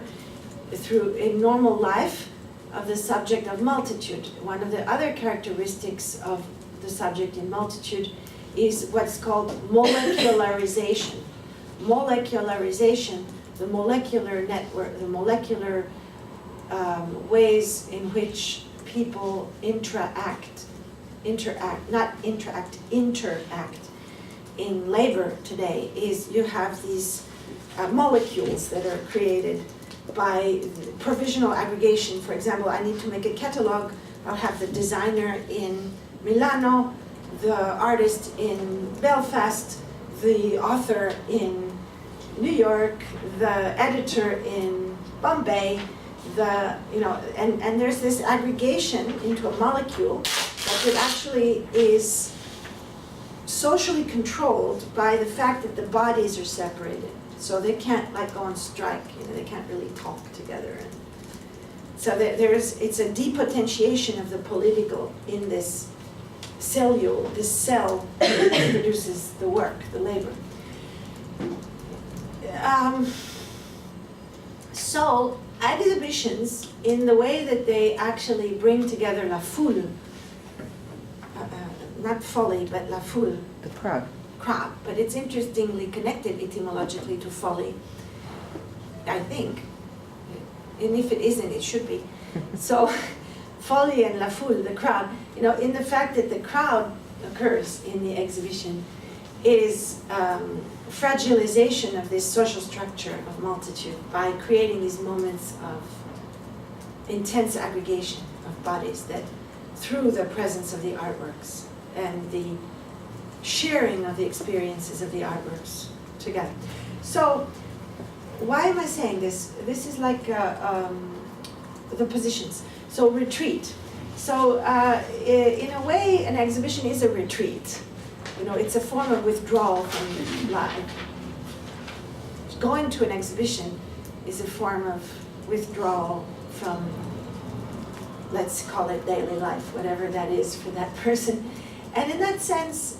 through a normal life of the subject of multitude. One of the other characteristics of the subject in multitude is what's called molecularization. Molecularization, the molecular network, the molecular ways in which people interact in labor today, is you have these molecules that are created by provisional aggregation. For example, I need to make a catalog. I'll have the designer in Milano, the artist in Belfast, the author in New York, the editor in Bombay, and there's this aggregation into a molecule that actually is socially controlled by the fact that the bodies are separated. So they can't go on strike, they can't really talk together. And so it's a depotentiation of the political in this cellule, this cell that produces the work, the labor. So exhibitions, in the way that they actually bring together la foule, not folly, but la foule. The crowd. Crowd, but it's interestingly connected etymologically to folly, I think. And if it isn't, it should be. So, folly and la foule, the crowd, in the fact that the crowd occurs in the exhibition is fragilization of this social structure of multitude by creating these moments of intense aggregation of bodies that through the presence of the artworks and the sharing of the experiences of the artworks together. So why am I saying this? This is like the positions. So retreat. So in a way, an exhibition is a retreat. You know, it's a form of withdrawal from life. Going to an exhibition is a form of withdrawal from, let's call it daily life, whatever that is for that person. And in that sense,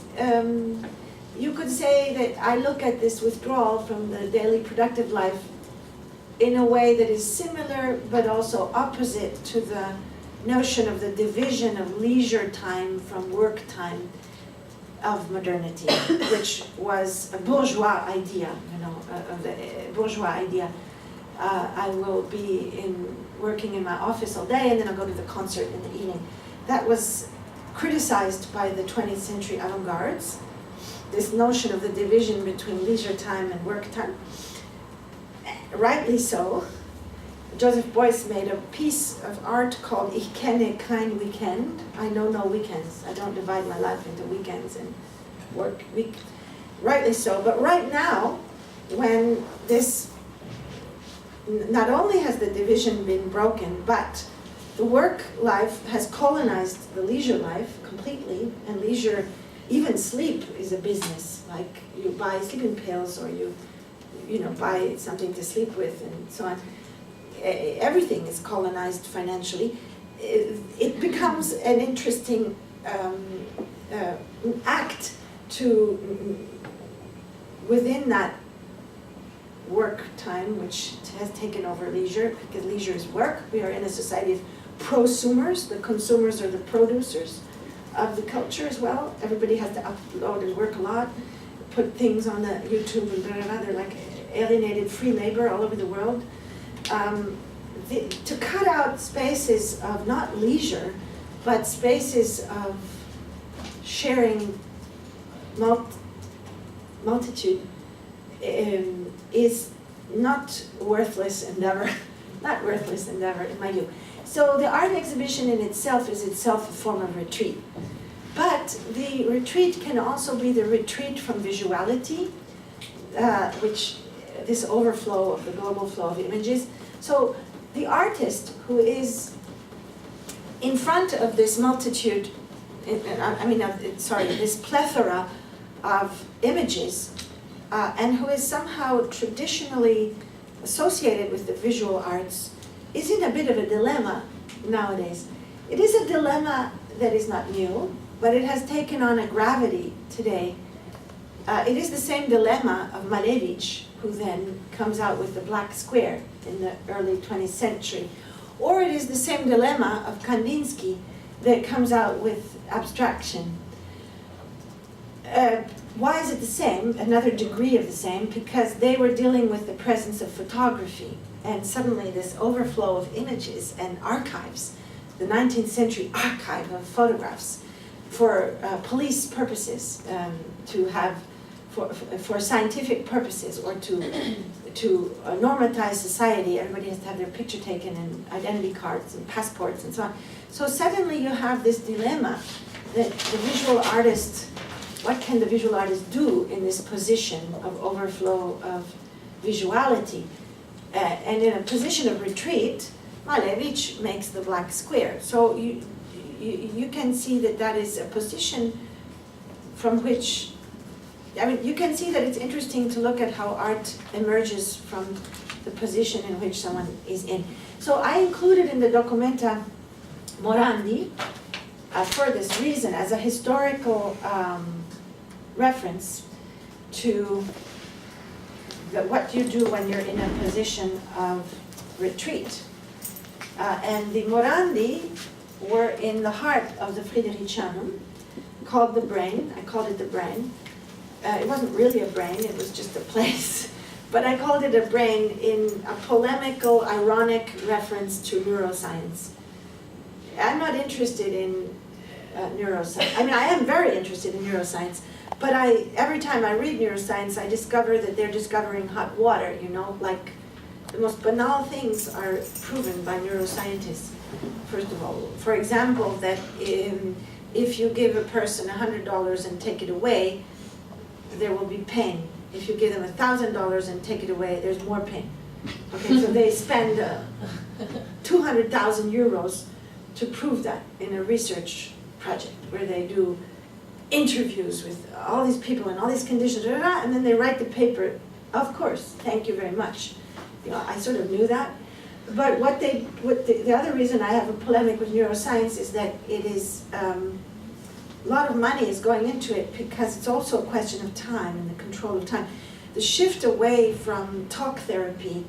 you could say that I look at this withdrawal from the daily productive life in a way that is similar but also opposite to the notion of the division of leisure time from work time of modernity, which was a bourgeois idea, you know, the bourgeois idea. I will be working in my office all day and then I'll go to the concert in the evening. That was criticized by the 20th century avant-gardes, this notion of the division between leisure time and work time. Rightly so. Joseph Beuys made a piece of art called Ich kenne kein Weekend. I know no weekends. I don't divide my life into weekends and work week. Rightly so. But right now, when this, not only has the division been broken, but the work life has colonized the leisure life completely, and leisure, even sleep is a business. Like you buy sleeping pills or you buy something to sleep with and so on. Everything is colonized financially. It becomes an interesting act to, within that work time, which has taken over leisure, because leisure is work. We are in a society of prosumers. The consumers are the producers of the culture as well. Everybody has to upload and work a lot, put things on the YouTube and blah, blah, blah. They're like alienated free labor all over the world. To cut out spaces of not leisure, but spaces of sharing multitude is not worthless endeavor, not worthless endeavor in my view. So the art exhibition in itself is itself a form of retreat. But the retreat can also be the retreat from visuality, which this overflow of the global flow of images. So the artist who is in front of this multitude, this plethora of images, and who is somehow traditionally associated with the visual arts, is in a bit of a dilemma nowadays. It is a dilemma that is not new, but it has taken on a gravity today. It is the same dilemma of Malevich, who then comes out with the black square in the early 20th century. Or it is the same dilemma of Kandinsky that comes out with abstraction. Why is it the same? Another degree of the same, because they were dealing with the presence of photography, and suddenly this overflow of images and archives, the 19th century archive of photographs for police purposes, to have for scientific purposes, or to normatize society. Everybody has to have their picture taken and identity cards and passports and so on. So suddenly you have this dilemma that the visual artist, what can the visual artist do in this position of overflow of visuality? And in a position of retreat, Malevich makes the black square. So you can see that that is a position from which, you can see that it's interesting to look at how art emerges from the position in which someone is in. So I included in the dOCUMENTA Morandi for this reason, as a historical reference to what you do when you're in a position of retreat. And the Morandi were in the heart of the Fridericianum, called the brain. I called it the brain. It wasn't really a brain, it was just a place. But I called it a brain in a polemical, ironic reference to neuroscience. I'm not interested in neuroscience. I mean, I am very interested in neuroscience, but every time I read neuroscience, I discover that they're discovering hot water, you know, like the most banal things are proven by neuroscientists, first of all. For example, that if you give a person $100 and take it away, there will be pain. If you give them $1,000 and take it away, there's more pain. Okay, so they spend 200,000 euros to prove that in a research project where they do interviews with all these people and all these conditions, and then they write the paper. Of course, thank you very much. You know, I sort of knew that. But the other reason I have a polemic with neuroscience is that it is, a lot of money is going into it because it's also a question of time and the control of time. The shift away from talk therapy,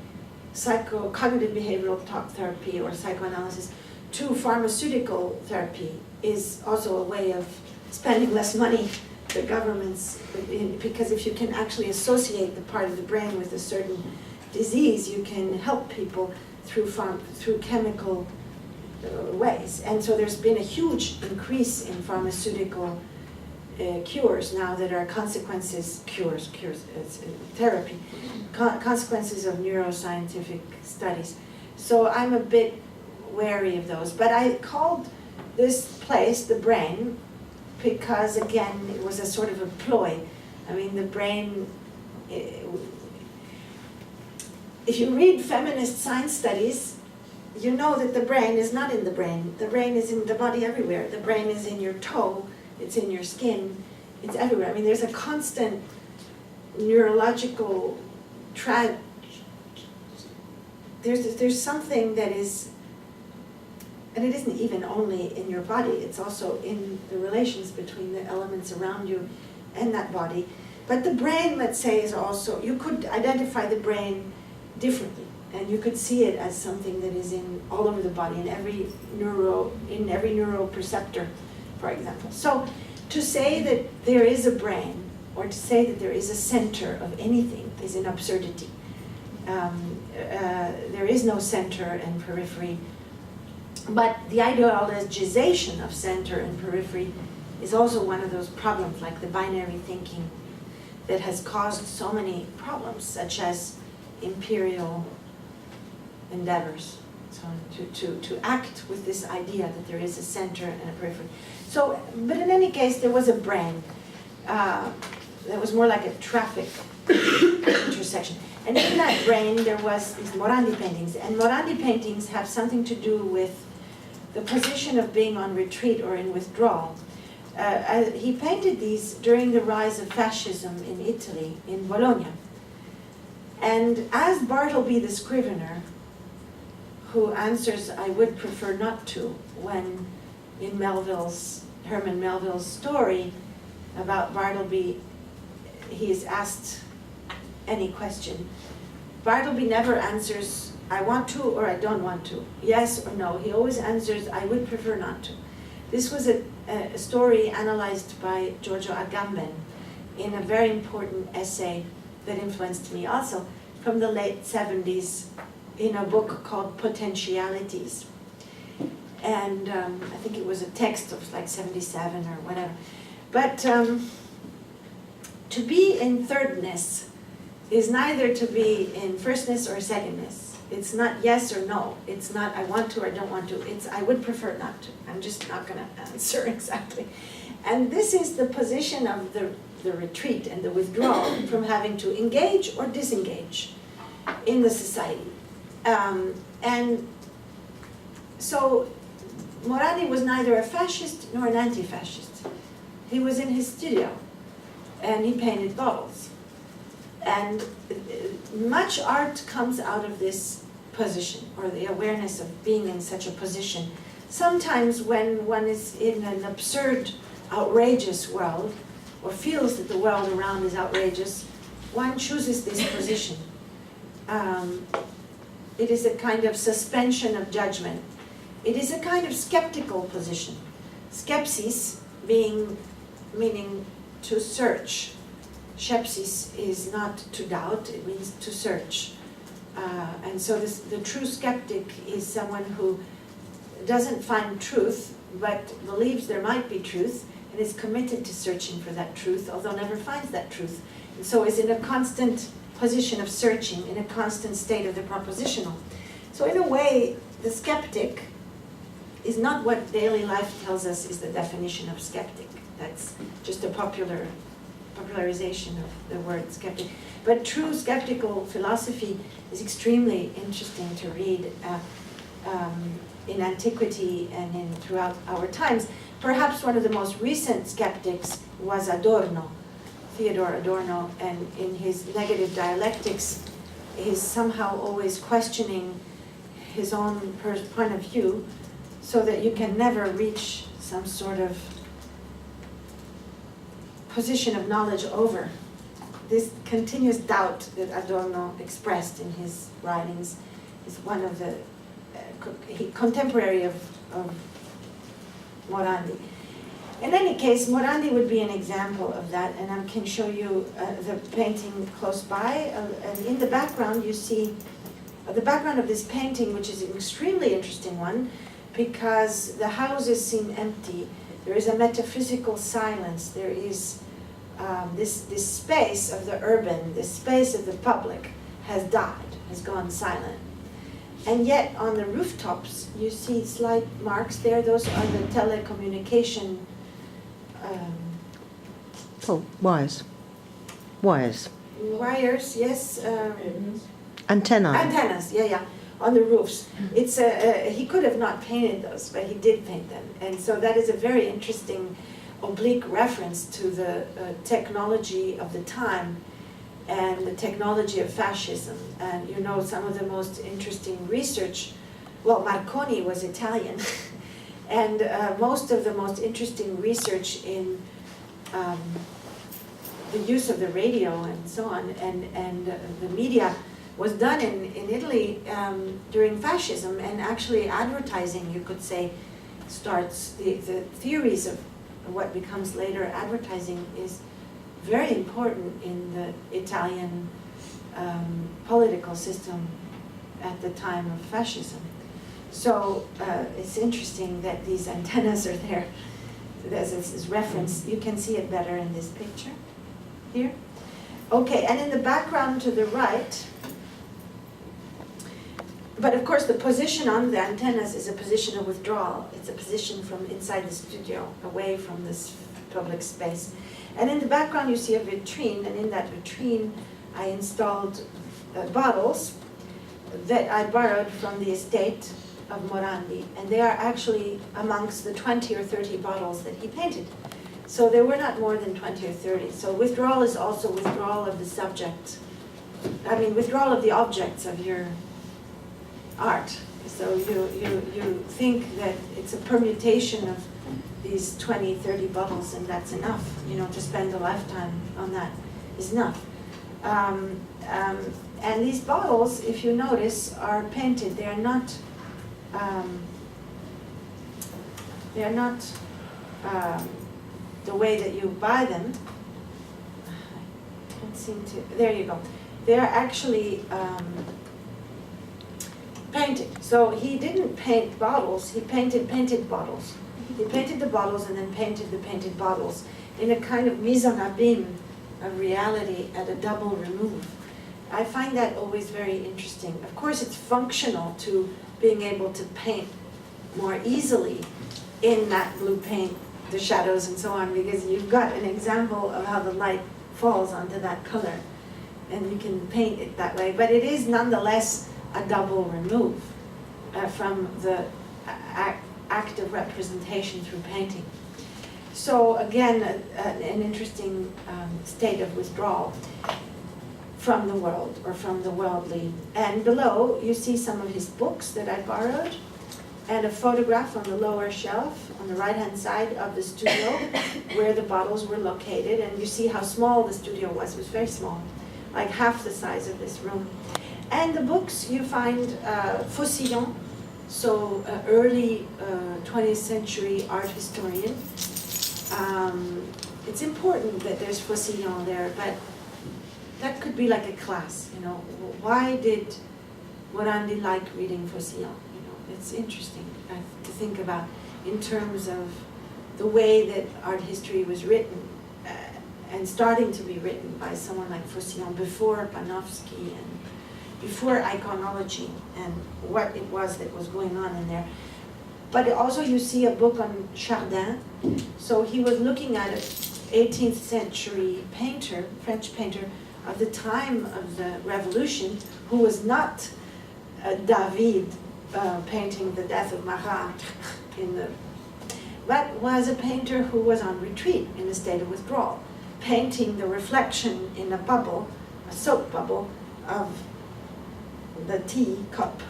cognitive behavioral talk therapy or psychoanalysis, to pharmaceutical therapy is also a way of spending less money, the governments, because if you can actually associate the part of the brain with a certain disease, you can help people through chemical ways. And so there's been a huge increase in pharmaceutical cures now that are therapy, consequences of neuroscientific studies. So I'm a bit wary of those. But I called this place the brain because, again, it was a sort of a ploy. I mean, the brain, if you read feminist science studies, you know that the brain is not in the brain. The brain is in the body everywhere. The brain is in your toe, it's in your skin, it's everywhere. I mean, there's a constant neurological there's something that is, and it isn't even only in your body, it's also in the relations between the elements around you and that body. But the brain, let's say, is also, you could identify the brain differently, and you could see it as something that is in all over the body, in every neuroperceptor, for example. So to say that there is a brain, or to say that there is a center of anything, is an absurdity. There is no center and periphery. But the ideologization of center and periphery is also one of those problems, like the binary thinking, that has caused so many problems, such as imperial endeavors. So to act with this idea that there is a center and a periphery. So, but in any case, there was a brain that was more like a traffic intersection. And in that brain, there was these Morandi paintings. And Morandi paintings have something to do with the position of being on retreat or in withdrawal. He painted these during the rise of fascism in Italy, in Bologna. And as Bartleby the scrivener, who answers, "I would prefer not to," when in Herman Melville's story about Bartleby, he is asked any question. Bartleby never answers, "I want to" or "I don't want to," yes or no. He always answers, "I would prefer not to." This was a story analyzed by Giorgio Agamben in a very important essay that influenced me also from the late 70s in a book called Potentialities. And I think it was a text of like 77 or whatever. But to be in thirdness is neither to be in firstness or secondness. It's not yes or no. It's not I want to or I don't want to. It's I would prefer not to. I'm just not going to answer exactly. And this is the position of the retreat and the withdrawal from having to engage or disengage in the society. And so Morandi was neither a fascist nor an anti-fascist. He was in his studio and he painted bottles. And much art comes out of this position, or the awareness of being in such a position. Sometimes when one is in an absurd, outrageous world, or feels that the world around is outrageous, one chooses this position. It is a kind of suspension of judgment. It is a kind of skeptical position. Skepsis meaning to search. Skepsis is not to doubt, it means to search. And so the true skeptic is someone who doesn't find truth, but believes there might be truth, and is committed to searching for that truth, although never finds that truth. And so is in a constant position of searching, in a constant state of the propositional. So in a way, the skeptic is not what daily life tells us is the definition of skeptic. That's just a popularization of the word skeptic. But true skeptical philosophy is extremely interesting to read in antiquity and throughout our times. Perhaps one of the most recent skeptics was Adorno, Theodor Adorno, and in his negative dialectics, he's somehow always questioning his own point of view, so that you can never reach some sort of position of knowledge over. This continuous doubt that Adorno expressed in his writings is one of the contemporary of Morandi. In any case, Morandi would be an example of that, and I can show you the painting close by. And in the background, you see the background of this painting, which is an extremely interesting one, because the houses seem empty. There is a metaphysical silence. There is this space of the urban, this space of the public has died, has gone silent. And yet on the rooftops, you see slight marks there. Those are the telecommunication Wires. Wires. wires, yes. Antennae. Antennas, yeah, on the roofs. It's he could have not painted those, but he did paint them. And so that is a very interesting oblique reference to the technology of the time and the technology of fascism. And you know, some of the most interesting research, well, Marconi was Italian, and most of the most interesting research in the use of the radio and so on, and the media was done in Italy during fascism, and actually advertising, you could say, starts, the theories of what becomes later advertising is very important in the Italian political system at the time of fascism. So it's interesting that these antennas are there. As this reference, you can see it better in this picture here. Okay, and in the background to the right, but of course the position on the antennas is a position of withdrawal. It's a position from inside the studio, away from this public space. And in the background you see a vitrine, and in that vitrine I installed bottles that I borrowed from the estate of Morandi, and they are actually amongst the 20 or 30 bottles that he painted. So there were not more than 20 or 30. So withdrawal is also withdrawal of the subject. I mean, withdrawal of the objects of your art. So you think that it's a permutation of these 20, 30 bottles, and that's enough, you know, to spend a lifetime on that is enough. And these bottles, if you notice, are painted. They are not the way that you buy them. I can't seem to, there you go. They are actually painted. So he didn't paint bottles, he painted painted bottles. He painted the bottles and then painted the painted bottles in a kind of mise en abîme of reality at a double remove. I find that always very interesting. Of course, it's functional to being able to paint more easily in that blue paint, the shadows and so on, because you've got an example of how the light falls onto that color, and you can paint it that way. But it is nonetheless a double remove from the act of representation through painting. So again, an interesting state of withdrawal from the world, or from the worldly. And below you see some of his books that I borrowed, and a photograph on the lower shelf on the right hand side of the studio where the bottles were located. And you see how small the studio was. It was very small, like half the size of this room. And the books you find Faucillon, so early 20th century art historian. It's important that there's Faucillon there, but that could be like a class, you know. Why did Morandi like reading Faucillon? You know, it's interesting to think about in terms of the way that art history was written and starting to be written by someone like Faucillon before Panofsky and before iconology and what it was that was going on in there. But also you see a book on Chardin. So he was looking at an 18th century painter, French painter of the time of the Revolution, who was not David painting the death of Marat but was a painter who was on retreat in a state of withdrawal, painting the reflection in a bubble, a soap bubble, of the teacup,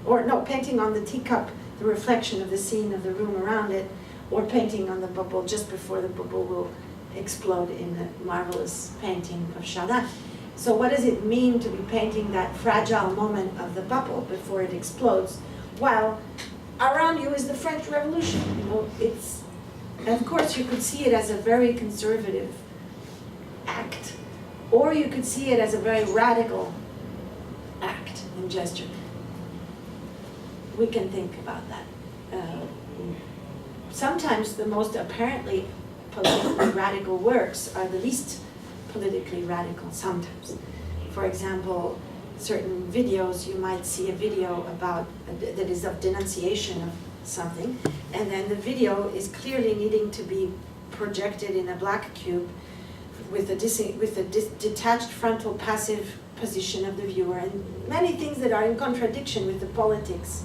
or no, painting on the teacup the reflection of the scene of the room around it, or painting on the bubble just before the bubble will explode in the marvelous painting of Chardin. So what does it mean to be painting that fragile moment of the bubble before it explodes, while around you is the French Revolution? You know, it's, and of course you could see it as a very conservative act, or you could see it as a very radical act and gesture. We can think about that. Sometimes the most apparently politically radical works are the least politically radical sometimes. For example, certain videos, you might see a video about that is of denunciation of something, and then the video is clearly needing to be projected in a black cube with a detached frontal passive position of the viewer, and many things that are in contradiction with the politics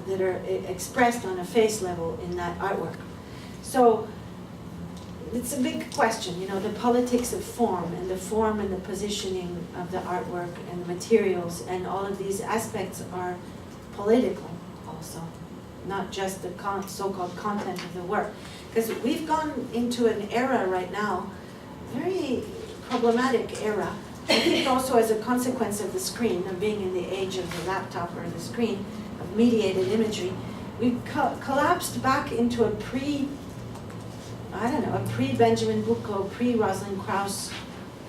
that are expressed on a face level in that artwork. So it's a big question, you know, the politics of form and the positioning of the artwork and the materials, and all of these aspects are political also, not just the so-called content of the work. Because we've gone into an era right now, very problematic era, I think also as a consequence of the screen, of being in the age of the laptop or the screen, of mediated imagery. We've collapsed back into a pre-Benjamin Bucco, pre-Rosalind Krauss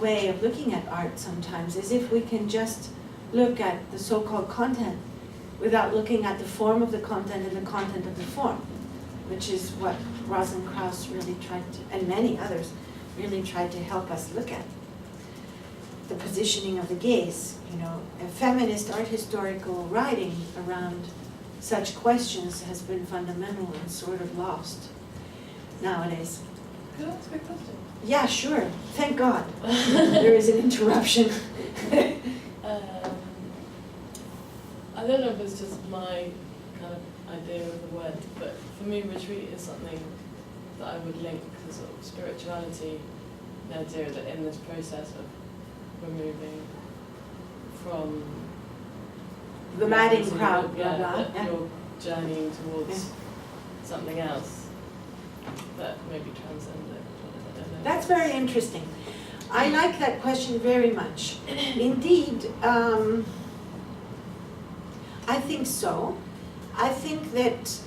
way of looking at art sometimes, as if we can just look at the so-called content without looking at the form of the content and the content of the form, which is what Rosalind Krauss really tried to, and many others, really tried to help us look at. The positioning of the gaze, you know, a feminist art historical writing around such questions has been fundamental and sort of lost nowadays. Could I ask a question? Yeah, sure. Thank God. There is an interruption. I don't know if it's just my kind of idea of the word, but for me, retreat is something that I would link to sort of spirituality, the idea that in this process of removing from The madding crowd, yeah, blah, blah. that Yeah. you're journeying towards something else that maybe transcendent. I don't know. That's very interesting. I like that question very much. Indeed, I think so. I think that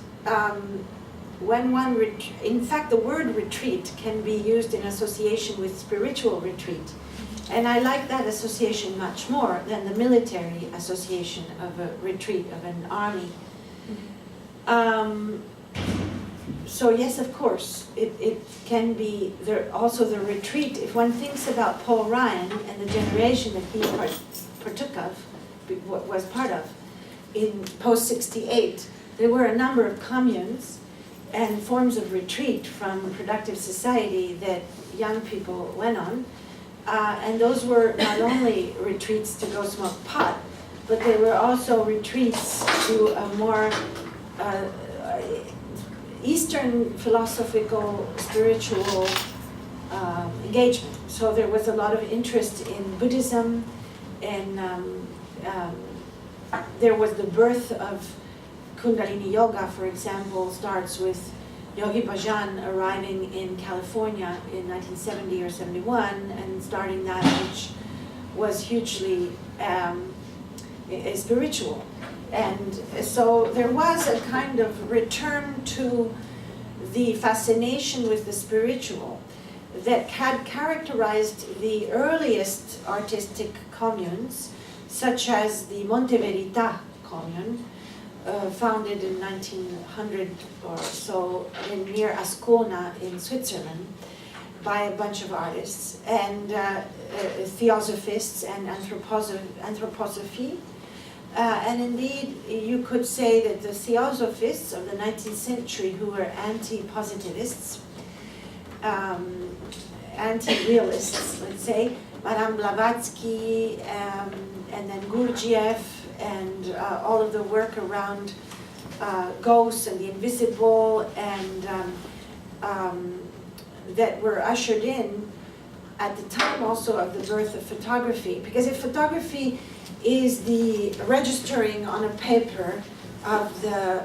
when one, in fact, the word retreat can be used in association with spiritual retreat. And I like that association much more than the military association of a retreat of an army. So yes, of course, it can be there. Also the retreat, if one thinks about Paul Ryan and the generation that he partook of, was part of, in post-68, there were a number of communes and forms of retreat from productive society that young people went on. And those were not only retreats to go smoke pot, but they were also retreats to a more Eastern philosophical, spiritual engagement. So there was a lot of interest in Buddhism, and there was the birth of Kundalini Yoga, for example, starts with Yogi Bhajan arriving in California in 1970 or 71 and starting that, which was hugely spiritual. And so there was a kind of return to the fascination with the spiritual that had characterized the earliest artistic communes, such as the Monte Verita commune, founded in 1900 or so near Ascona in Switzerland by a bunch of artists and theosophists and anthroposophy. And indeed, you could say that the theosophists of the 19th century who were anti-positivists, anti-realists, let's say, Madame Blavatsky, and then Gurdjieff, and all of the work around ghosts and the invisible, and that were ushered in at the time also of the birth of photography. Because if photography is the registering on a paper of the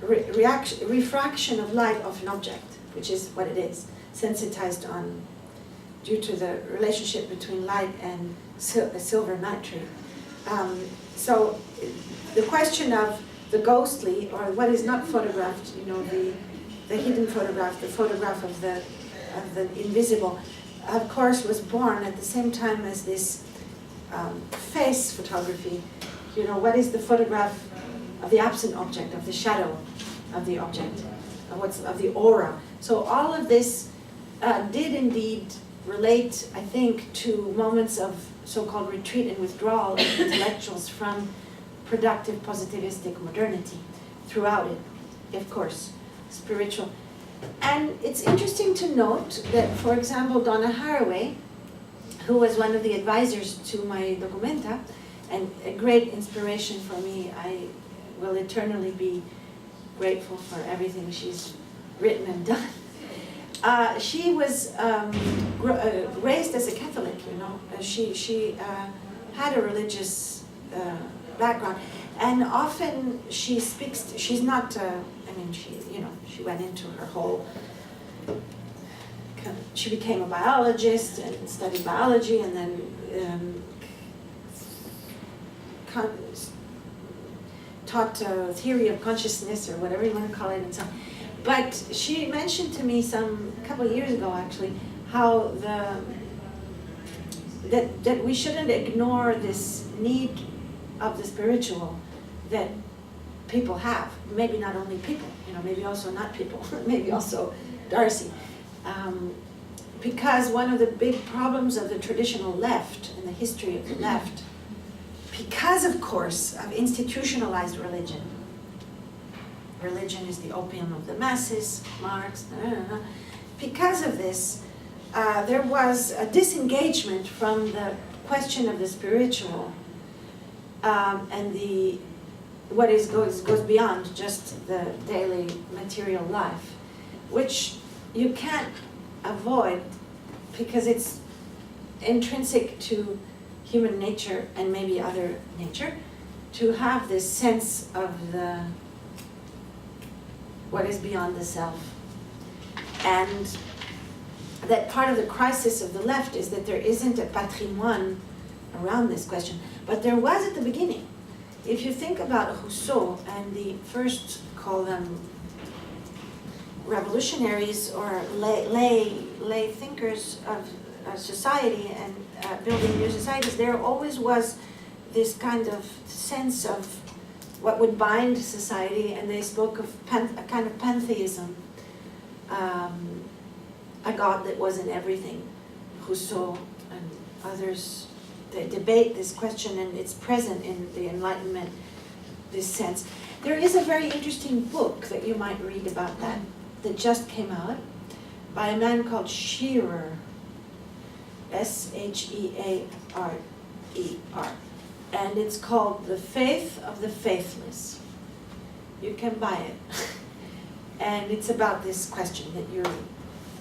refraction of light of an object, which is what it is, sensitized on due to the relationship between light and silver nitrate. So the question of the ghostly, or what is not photographed, you know, the hidden photograph, the photograph of the invisible, of course, was born at the same time as this face photography. You know, what is the photograph of the absent object, of the shadow of the object, of the aura. So all of this did indeed relate, I think, to moments of so-called retreat and withdrawal of intellectuals from productive positivistic modernity throughout it, of course, spiritual. And it's interesting to note that, for example, Donna Haraway, who was one of the advisors to my dOCUMENTA, and a great inspiration for me, I will eternally be grateful for everything she's written and done. She was raised as a Catholic, you know. She had a religious background, and often she speaks. She's not. I mean, she went into her whole. She became a biologist and studied biology, and then taught theory of consciousness or whatever you want to call it, and so on. But she mentioned to me a couple of years ago, actually, how that we shouldn't ignore this need of the spiritual that people have. Maybe not only people, you know, maybe also not people, maybe also Darcy. Because one of the big problems of the traditional left and the history of the left, because of course of institutionalized religion. Religion is the opium of the masses, Marx, because of this, there was a disengagement from the question of the spiritual and what goes beyond just the daily material life, which you can't avoid because it's intrinsic to human nature and maybe other nature to have this sense of what is beyond the self. And that part of the crisis of the left is that there isn't a patrimoine around this question, but there was at the beginning. If you think about Rousseau and the first, call them revolutionaries or lay thinkers of society and building new societies, there always was this kind of sense of what would bind society, and they spoke of a kind of pantheism, a God that was in everything. Rousseau and others, they debate this question, and it's present in the Enlightenment, this sense. There is a very interesting book that you might read about that just came out by a man called Shearer, Shearer, and it's called The Faith of the Faithless. You can buy it. And it's about this question that you're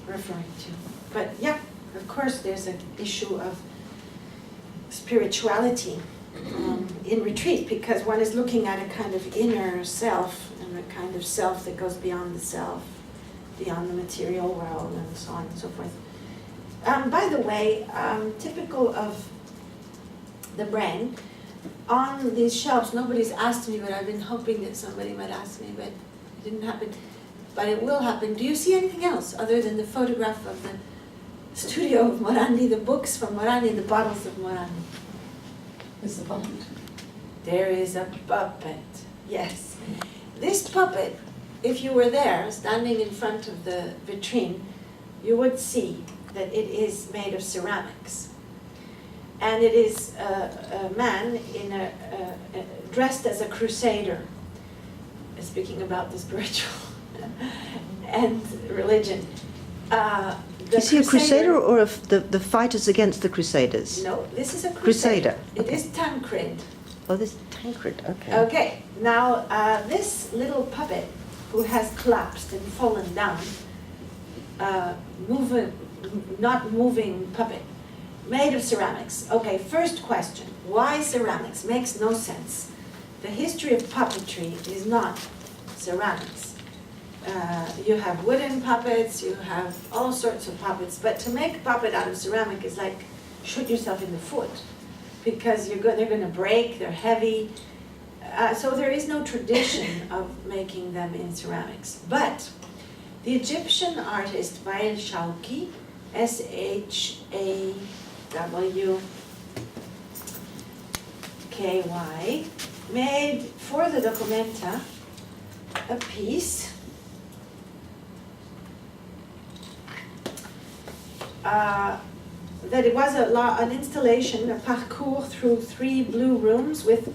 referring to. But yeah, of course there's an issue of spirituality in retreat, because one is looking at a kind of inner self, and a kind of self that goes beyond the self, beyond the material world, and so on and so forth. By the way, typical of the brain, on these shelves, nobody's asked me, but I've been hoping that somebody might ask me, but it didn't happen. But it will happen. Do you see anything else other than the photograph of the studio of Morandi, the books from Morandi, the bottles of Morandi? It's the bond. There is a puppet. Yes. This puppet, if you were there, standing in front of the vitrine, you would see that it is made of ceramics. And it is a man dressed as a crusader, speaking about the spiritual and religion. Is he a crusader or the fighters against the crusaders? No, this is a Crusader. It is Tancred. Oh, this Tancred, okay. Okay, now this little puppet who has collapsed and fallen down, not moving puppet, made of ceramics. Okay, first question, why ceramics? Makes no sense. The history of puppetry is not ceramics. You have wooden puppets, you have all sorts of puppets, but to make a puppet out of ceramic is like shoot yourself in the foot, because they're going to break, they're heavy. So there is no tradition of making them in ceramics. But the Egyptian artist Wael Shawki, Shawky, made for the Documenta a piece that it was an installation, a parcours through 3 blue rooms with,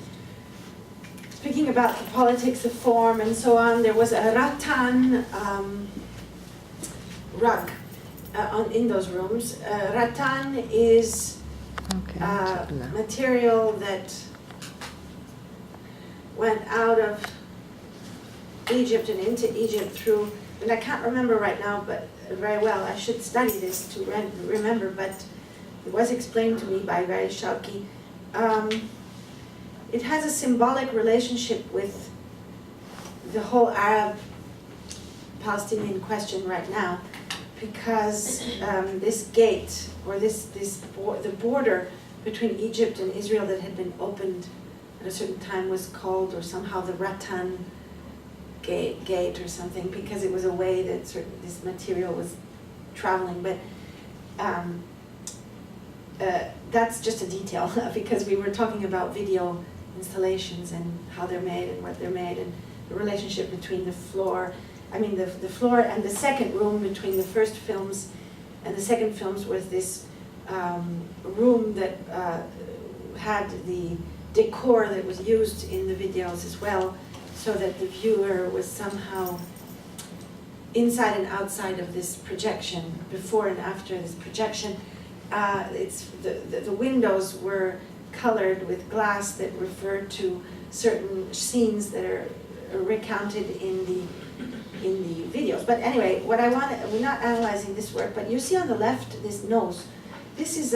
speaking about the politics of form and so on. There was a rattan rug in those rooms. Rattan is material that went out of Egypt and into Egypt through, and I can't remember right now, but very well, I should study this to remember, but it was explained to me by Wael Shawki. It has a symbolic relationship with the whole Arab-Palestinian question right now, because this gate, or the border between Egypt and Israel that had been opened at a certain time was called, or somehow the Rattan gate or something, because it was a way that this material was traveling. But that's just a detail, because we were talking about video installations and how they're made and what they're made, and the relationship between the floor and the second room, between the first films and the second films, was this room that had the decor that was used in the videos as well, so that the viewer was somehow inside and outside of this projection, before and after this projection. The windows were colored with glass that referred to certain scenes that are recounted in the videos. But anyway, what I want, we're not analyzing this work, but you see on the left this nose. This is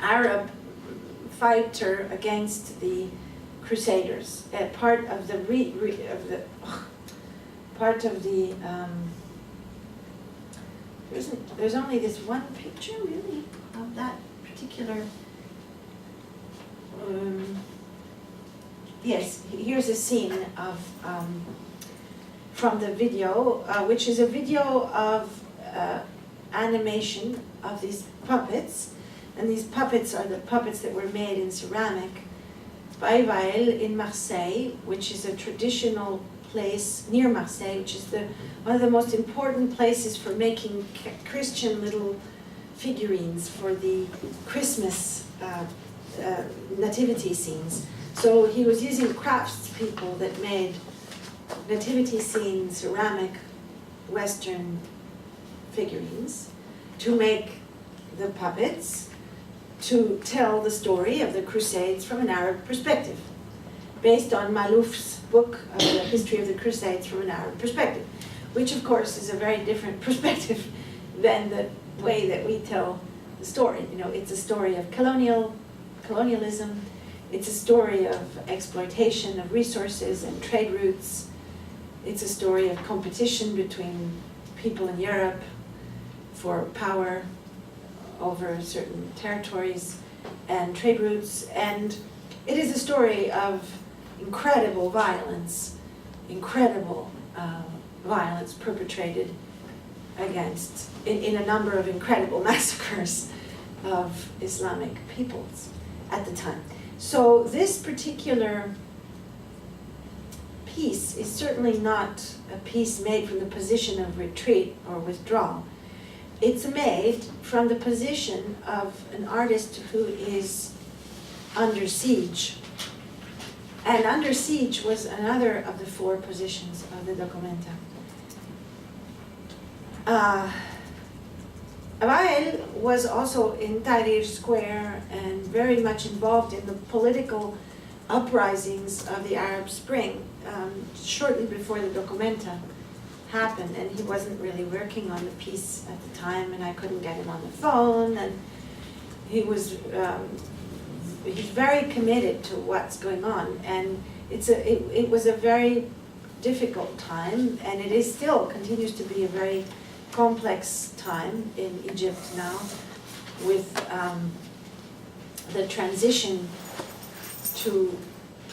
Arab fighter against the Crusaders. Part of the there's only this one picture really of that particular. Yes, here's a scene of from the video, which is a video of animation of these puppets, and these puppets are the puppets that were made in ceramic by Wael in Marseille, which is a traditional place near Marseille, which is one of the most important places for making Christian little figurines for the Christmas nativity scenes. So he was using craftspeople that made nativity scene ceramic Western figurines to make the puppets, to tell the story of the Crusades from an Arab perspective, based on Malouf's book, The History of the Crusades from an Arab Perspective, which of course is a very different perspective than the way that we tell the story. You know, it's a story of colonialism, it's a story of exploitation of resources and trade routes, it's a story of competition between people in Europe for power over certain territories and trade routes, and it is a story of incredible violence perpetrated against, in a number of incredible massacres of Islamic peoples at the time. So this particular piece is certainly not a piece made from the position of retreat or withdrawal. It's made from the position of an artist who is under siege. And under siege was another of the 4 positions of the documenta. Wael was also in Tahrir Square and very much involved in the political uprisings of the Arab Spring shortly before the documenta happened, and he wasn't really working on the piece at the time, and I couldn't get him on the phone, and he was he's very committed to what's going on, and it was a very difficult time, and it is still continues to be a very complex time in Egypt now, with the transition to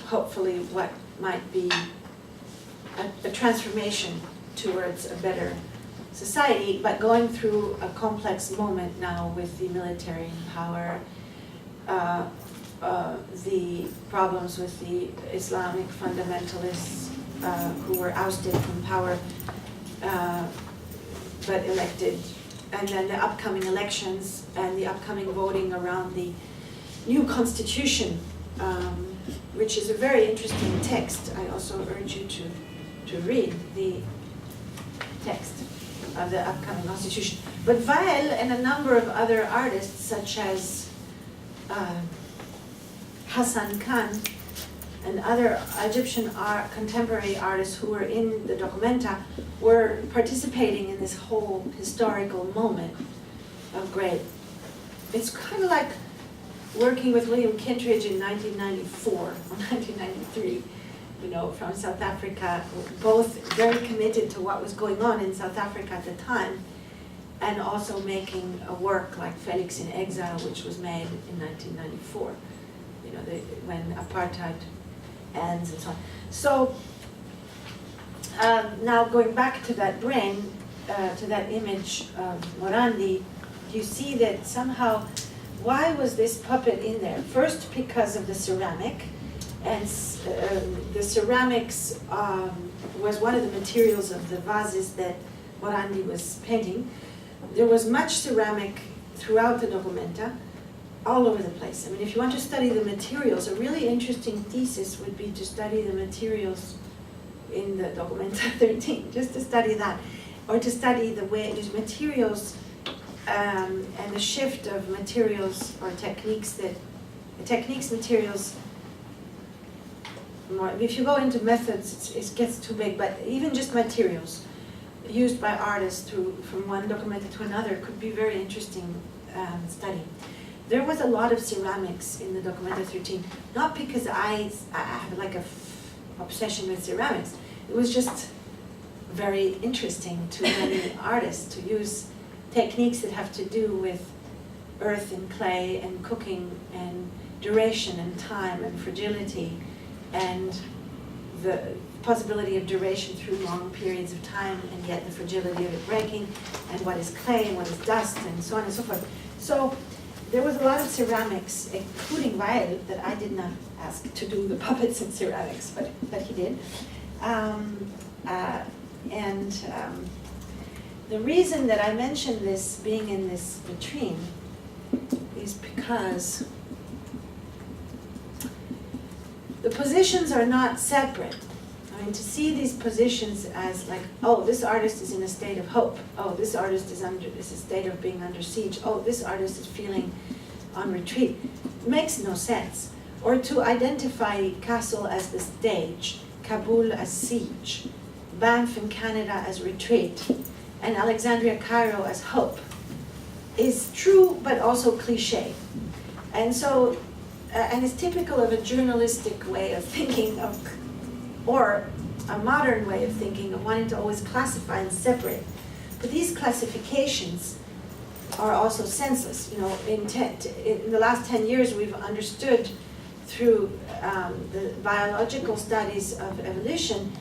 hopefully what might be a transformation towards a better society, but going through a complex moment now with the military power, the problems with the Islamic fundamentalists who were ousted from power but elected, and then the upcoming elections and the upcoming voting around the new constitution, which is a very interesting text. I also urge you to read the text of the upcoming constitution. But Wael and a number of other artists, such as Hassan Khan and other Egyptian contemporary artists who were in the documenta, were participating in this whole historical moment of great. It's kind of like working with William Kintridge in 1994 or 1993, you know, from South Africa, both very committed to what was going on in South Africa at the time, and also making a work like Felix in Exile, which was made in 1994, you know, when apartheid ends and so on. So now going back to that brain, to that image of Morandi, you see that somehow, why was this puppet in there? First, because of the ceramic, and the ceramics was one of the materials of the vases that Morandi was painting. There was much ceramic throughout the documenta, all over the place. I mean, if you want to study the materials, a really interesting thesis would be to study the materials in the Documenta 13, just to study that, or to study the way these materials and the shift of materials or techniques materials. More, if you go into methods, it gets too big, but even just materials used by artists from one documenta to another could be very interesting study. There was a lot of ceramics in the Documenta 13, not because I have like a obsession with ceramics. It was just very interesting to many artists to use techniques that have to do with earth and clay and cooking and duration and time and fragility and the possibility of duration through long periods of time, and yet the fragility of it breaking, and what is clay and what is dust, and so on and so forth. So there was a lot of ceramics, including Wael, that I did not ask to do the puppets in ceramics, but he did. The reason that I mentioned this being in this vitrine is because the positions are not separate. I mean, to see these positions as like, oh, this artist is in a state of hope. Oh, this artist is a state of being under siege. Oh, this artist is feeling on retreat. Makes no sense. Or to identify Kassel as the stage, Kabul as siege, Banff in Canada as retreat, and Alexandria, Cairo as hope, is true but also cliche. And so, and it's typical of a journalistic way of thinking of, or a modern way of thinking of wanting to always classify and separate. But these classifications are also senseless. You know, in the last 10 years, we've understood through the biological studies of evolution